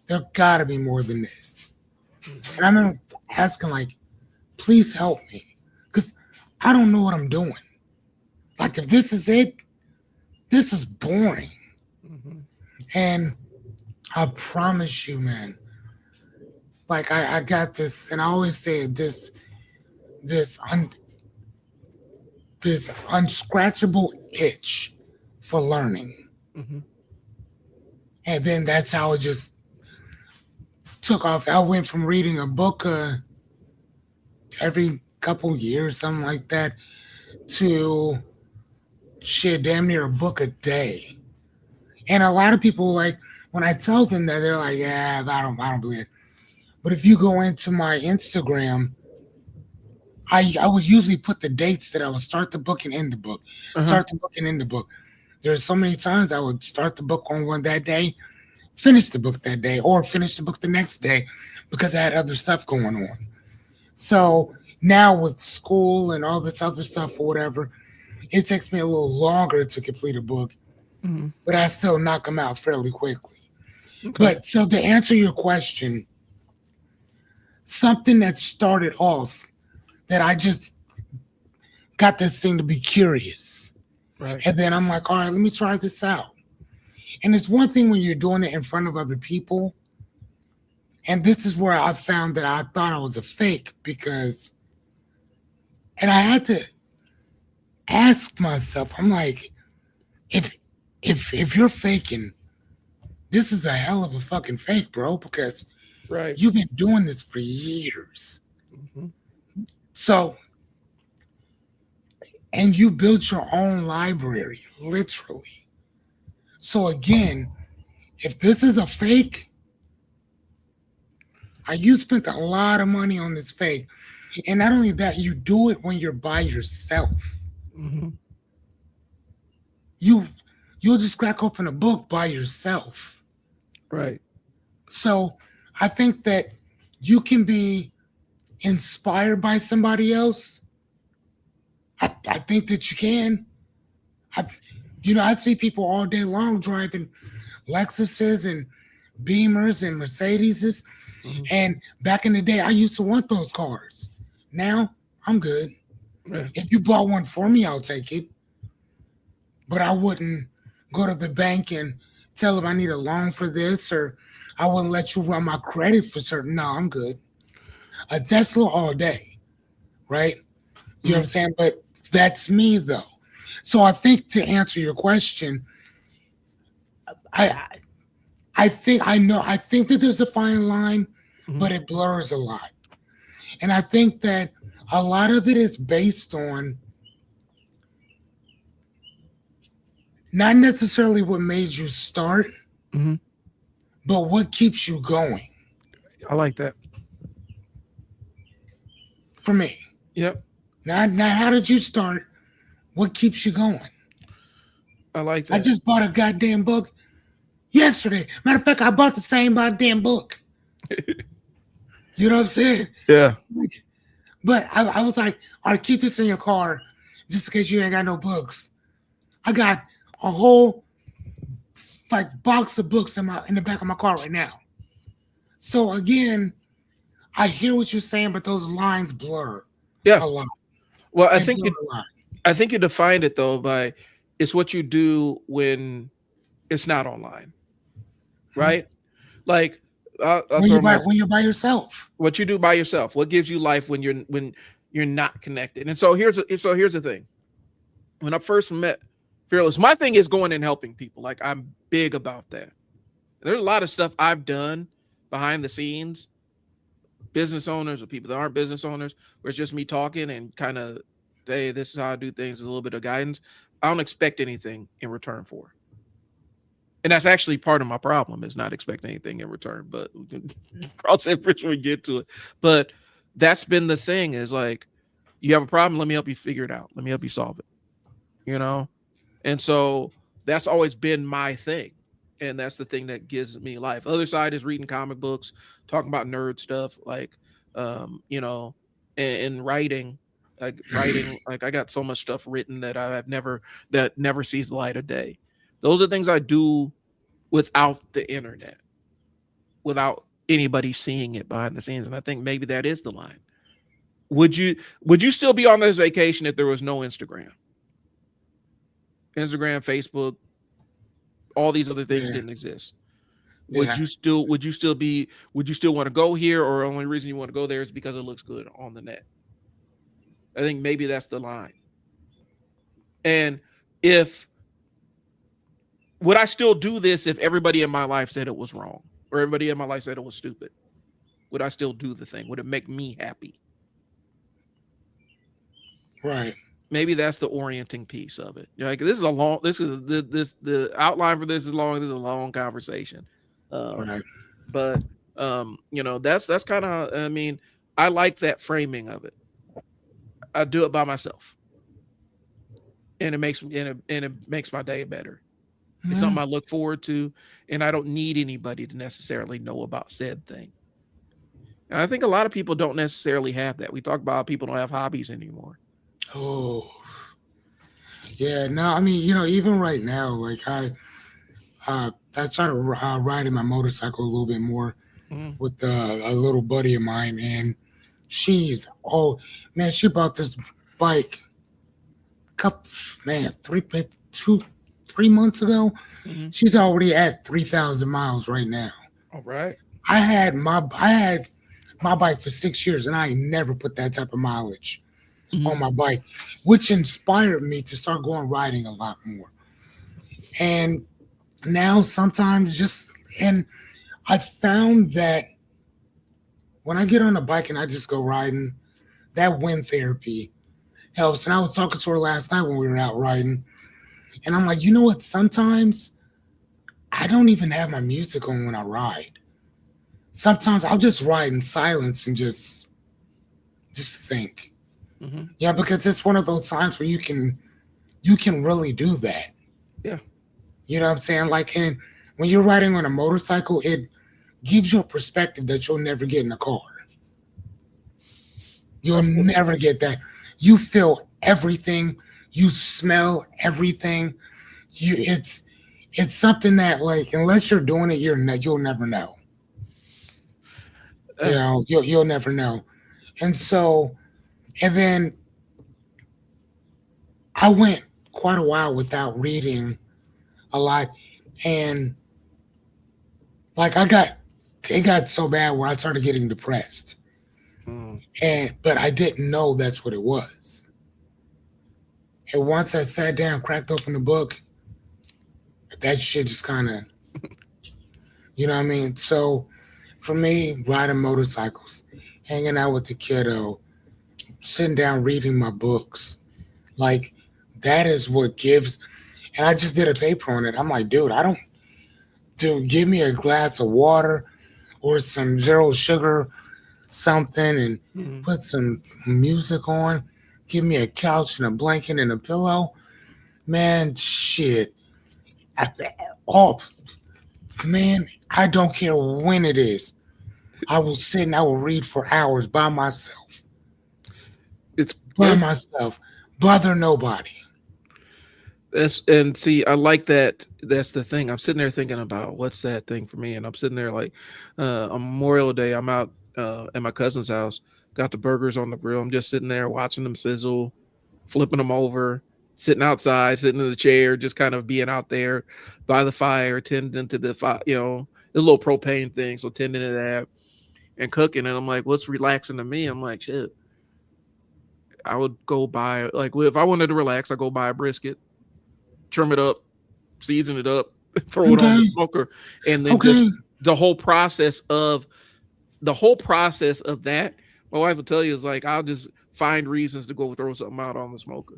there gotta be more than this. Mm-hmm. And I remember asking, like, please help me. Because I don't know what I'm doing. Like, if this is it, this is boring. Mm-hmm. And I promise you, man, like I got this, and I always say this un, this unscratchable itch for learning. Mm-hmm. And then that's how it just took off. I went from reading a book every couple years, something like that, to shit, damn near a book a day. And a lot of people, like, when I tell them that, they're like, yeah, I don't believe it. But if you go into my Instagram, I would usually put the dates that I would start the book and end the book, Uh-huh. start the book and end the book. There's so many times I would start the book on one that day, finish the book that day, or finish the book the next day because I had other stuff going on. So now with school and all this other stuff or whatever, it takes me a little longer to complete a book, Mm-hmm. but I still knock them out fairly quickly. Okay. But so to answer your question, something that started off that I just got this thing to be curious. Right. And then I'm like, all right, let me try this out. And it's one thing when you're doing it in front of other people. And this is where I found that I thought I was a fake because, and I had to ask myself, I'm like, if if you're faking, this is a hell of a fucking fake, bro, because Right. you've been doing this for years. Mm-hmm. So, and you built your own library, literally. So again, if this is a fake, you spent a lot of money on this fake. And not only that, you do it when you're by yourself. Mm-hmm. You you'll just crack open a book by yourself. Right. So I think that you can be inspired by somebody else, I think that you can. I, I see people all day long driving Lexuses and Beamers and Mercedeses. Mhm. And back in the day, I used to want those cars. Now I'm good. Yeah. If you bought one for me, I'll take it. But I wouldn't go to the bank and tell them I need a loan for this, or I wouldn't let you run my credit for certain. No, I'm good. A Tesla all day, right? You know what I'm Mhm. saying? But that's me though. So I think to answer your question, I I think that there's a fine line, Mhm. but it blurs a lot. And I think that a lot of it is based on not necessarily what made you start, Mhm. but what keeps you going. I like that. For me, Yep. not how did you start, what keeps you going. I like I that. just bought a goddamn book yesterday. Matter of fact, I bought the same goddamn book. You know what I'm saying? Yeah. But I was like, all right, keep this in your car just in case you ain't got no books. I got a whole like box of books in the back of my car right now. So again, I hear what you're saying, but those lines blur Yeah. a lot. Well, They blur a lot. I think you defined it though by it's what you do when it's not online, Hmm? right? Like I'll throw my When you're by yourself. what you do by yourself. What gives you life when you're not connected? And so here's the thing. When I first met Fearless, my thing is going and helping people. Like I'm big about that. There's a lot of stuff I've done behind the scenes, business owners or people that aren't business owners, where it's just me talking and kind of, hey, this is how I do things, a little bit of guidance. I don't expect anything in return for. And that's actually part of my problem is not expecting anything in return. But we can cross that bridge when we get to it. But that's been the thing is like, you have a problem, let me help you figure it out. Let me help you solve it. You know? And so that's always been my thing. And that's the thing that gives me life. Other side is reading comic books, talking about nerd stuff, like you know, and writing. Like writing, like I got so much stuff written that never sees the light of day. Those are things I do without the internet, without anybody seeing it behind the scenes. And I think maybe that is the line. Would you still be on this vacation if there was no Instagram? Instagram, Facebook, all these other things Yeah, didn't exist. yeah. Would you still want to go here, or only reason you want to go there is because it looks good on the net? I think maybe that's the line. And if would I still do this if everybody in my life said it was wrong, or everybody in my life said it was stupid? Would I still do the thing? Would it make me happy? Right, Maybe that's the orienting piece of it. You're like, this is a long, this is the outline for this is long. This is a long conversation. Um, right. but that's kind of, I mean, I like that framing of it. I do it by myself, and it makes my day better. It's something Mm, I look forward to, and I don't need anybody to necessarily know about said thing. And I think a lot of people don't necessarily have that. We talk about how people don't have hobbies anymore. oh, yeah. No, I mean, even right now, like I started riding my motorcycle a little bit more Mm-hmm. with a little buddy of mine, and she's man, she bought this bike couple man 3 months ago. Mm-hmm. She's already at 3,000 miles right now. All right. I had my bike for 6 years, and I never put that type of mileage Mm-hmm. on my bike, which inspired me to start going riding a lot more. And now sometimes and I found that when I get on a bike and I just go riding, that wind therapy helps. And I was talking to her last night when we were out riding, and I'm like, you know what? Sometimes I don't even have my music on when I ride. Sometimes I'll just ride in silence and just think. Mm-hmm. Yeah, because it's one of those times where you can really do that. Yeah. You know what I'm saying? Like, and when you're riding on a motorcycle, it gives you a perspective that you'll never get in a car. You'll Of course. never get that. You feel everything. You smell everything. You it's something that, like, unless you're doing it, you'll never know. You Uh, know, you'll never know. And so, and then I went quite a while without reading a lot, and like it got so bad where I started getting depressed, mm, and but I didn't know that's what it was. And once I sat down, cracked open the book, that shit just kind of, you know what I mean. So for me, riding motorcycles, hanging out with the kiddo, sitting down reading my books, like that is what gives. And I just did a paper on it. I'm like, dude, I don't, dude, give me a glass of water or some zero sugar something and mm. put some music on. Give me a couch and a blanket and a pillow. Man, shit. I, oh, man, I don't care when it is. I will sit and I will read for hours by myself. It's By good. myself. Bother nobody. That's and see, I like that. That's the thing. I'm sitting there thinking about what's that thing for me, and I'm sitting there like, on Memorial Day, I'm out at my cousin's house, got the burgers on the grill. I'm just sitting there watching them sizzle, flipping them over, sitting outside, sitting in the chair, just kind of being out there by the fire, tending to the fire, the little propane thing, so tending to that and cooking. And I'm like, what's relaxing to me? I'm like, shit. I would go buy like if I wanted to relax, I go buy a brisket, trim it up, season it up, throw it on the Okay. smoker, and then just Okay. the whole process of that. My wife will tell you is like I'll just find reasons to go throw something out on the smoker.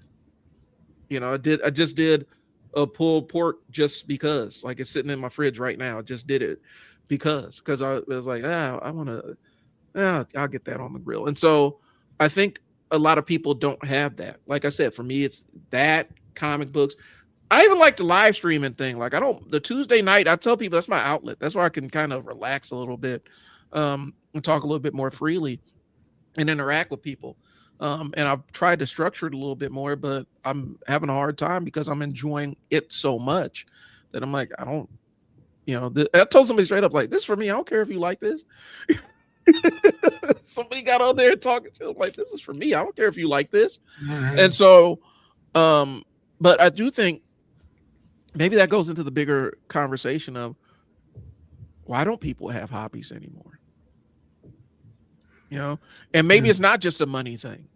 I just did a pulled pork just because, like it's sitting in my fridge right now. I just did it because I was like, I want to, I'll get that on the grill. And so I think a lot of people don't have that. Like I said, for me, it's that comic books. I even like the live streaming thing. Like I don't the Tuesday night. I tell people that's my outlet. That's where I can kind of relax a little bit, and talk a little bit more freely and interact with people. And I've tried to structure it a little bit more, but I'm having a hard time because I'm enjoying it so much that I'm like, I don't, I told somebody straight up, like, this for me. I don't care if you like this. Somebody got on there talking to them like, this is for me. I don't care if you like this. And Mhm. so, um, but I do think maybe that goes into the bigger conversation of why don't people have hobbies anymore? You know, and maybe Mhm. it's not just a money thing.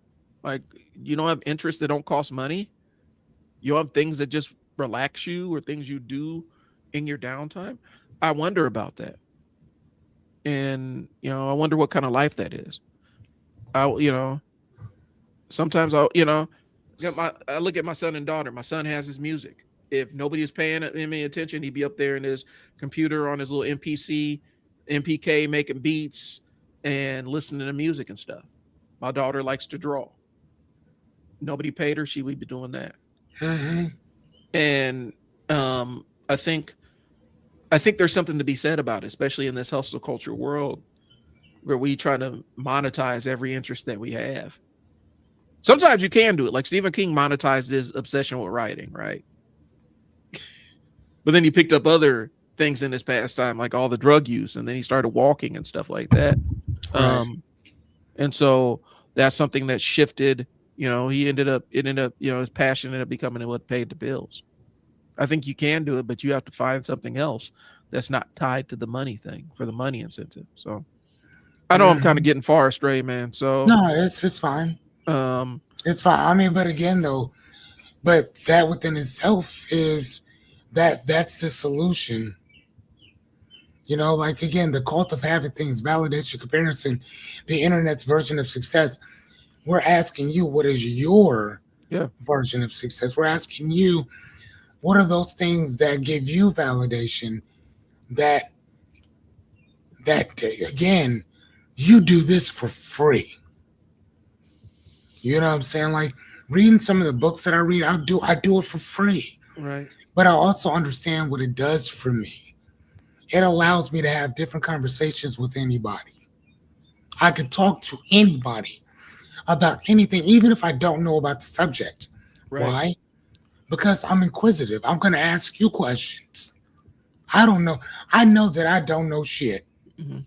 Like you don't have interests that don't cost money. You have things that just relax you or things you do in your downtime. I wonder about that. And, I wonder what kind of life that is. Sometimes I look at my son and daughter. My son has his music. If nobody is paying him any attention, he'd be up there in his computer on his little MPC, MPK, making beats and listening to music and stuff. My daughter likes to draw. Nobody paid her; she would be doing that. Mhm. And I think there's something to be said about it, especially in this hustle culture world where we try to monetize every interest that we have. Sometimes you can do it, like Stephen King monetized his obsession with writing, right? But then he picked up other things in his pastime, like all the drug use, and then he started walking and stuff like that. Right. Um, and so that's something that shifted. His passion ended up becoming what paid the bills. I think you can do it, but you have to find something else that's not tied to the money thing for the money incentive. So I know I'm kind of Mhm. getting far astray, man. So No, it's fine. um, It's fine. I mean, but again, though, but that within itself is that's the solution. You know, like again, the cult of having things, validation, comparison, the internet's version of success. We're asking you, what is your yeah, version of success? We're asking you, what are those things that give you validation? That that again, you do this for free. You know what I'm saying? Like reading some of the books that I read, I do it for free. right. But I also understand what it does for me. It allows me to have different conversations with anybody. I could talk to anybody about anything, even if I don't know about the subject. Right. Why? Because I'm inquisitive. I'm going to ask you questions. I don't know. I know that I don't know shit. Hmm.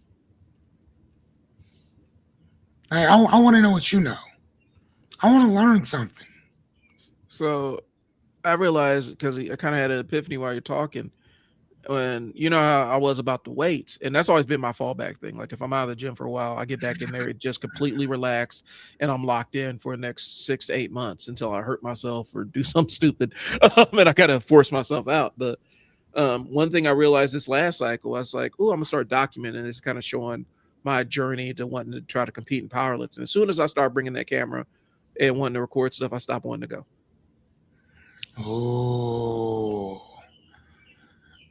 I want to know what you know. I want to learn something. So I realized because I kind of had an epiphany while you're talking. When you know how I was about the weights, and that's always been my fallback thing. Like if I'm out of the gym for a while, I get back in there just completely relaxed, and I'm locked in for the next 6 to 8 months until I hurt myself or do something stupid, and I gotta force myself out. But one thing I realized this last cycle, I was like, "Oh, I'm gonna start documenting this, kind of showing my journey to wanting to try to compete in powerlifting." As soon as I start bringing that camera and wanting to record stuff, I stop wanting to go. Oh,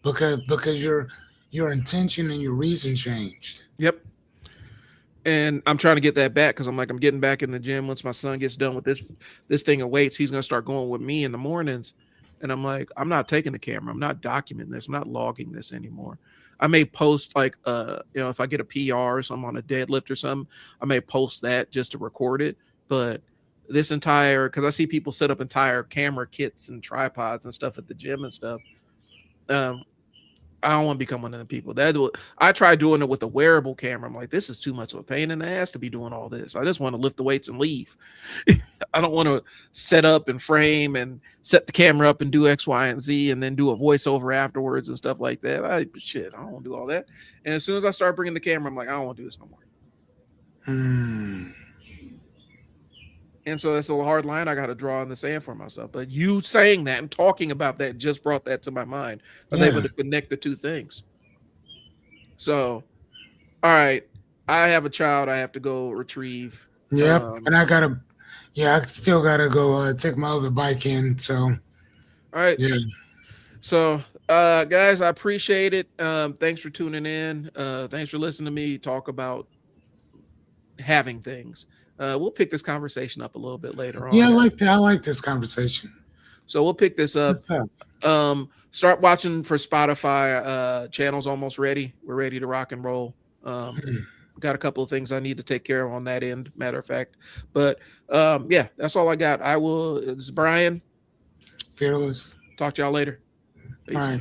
because your intention and your reason changed. Yep. And I'm trying to get that back because I'm like, I'm getting back in the gym once my son gets done with this thing of weights. He's gonna start going with me in the mornings, and I'm like, I'm not taking the camera. I'm not documenting this. I'm not logging this anymore. I may post like, if I get a PR or something on a deadlift or something, I may post that just to record it. But this entire, because I see people set up entire camera kits and tripods and stuff at the gym and stuff. Um, I don't want to become one of the people. I tried doing it with a wearable camera. I'm like, this is too much of a pain in the ass to be doing all this. I just want to lift the weights and leave. I don't want to set up and frame and set the camera up and do X, Y, and Z, and then do a voiceover afterwards and stuff like that. I don't want to do all that. And as soon as I start bringing the camera, I'm like, I don't want to do this no more. Hmm. And so that's a hard line I got to draw in the sand for myself. But you saying that and talking about that just brought that to my mind. I was able Yeah. to connect the two things. So, all right, I have a child I have to go retrieve. Yep. Um, And I gotta. Yeah, I still gotta go take my other bike in. So all right. yeah. So, guys, I appreciate it. Thanks for tuning in. Thanks for listening to me talk about having things. We'll pick this conversation up a little bit later Yeah, on, I guys. like that. I like this conversation. So we'll pick this That's up. what's up. Start watching for Spotify. Channel's almost ready. We're ready to rock and roll. Hmm. Got a couple of things I need to take care of on that end, matter of fact. But yeah, that's all I got. This is Bryon. Fearless. Talk to y'all later. All Peace. right.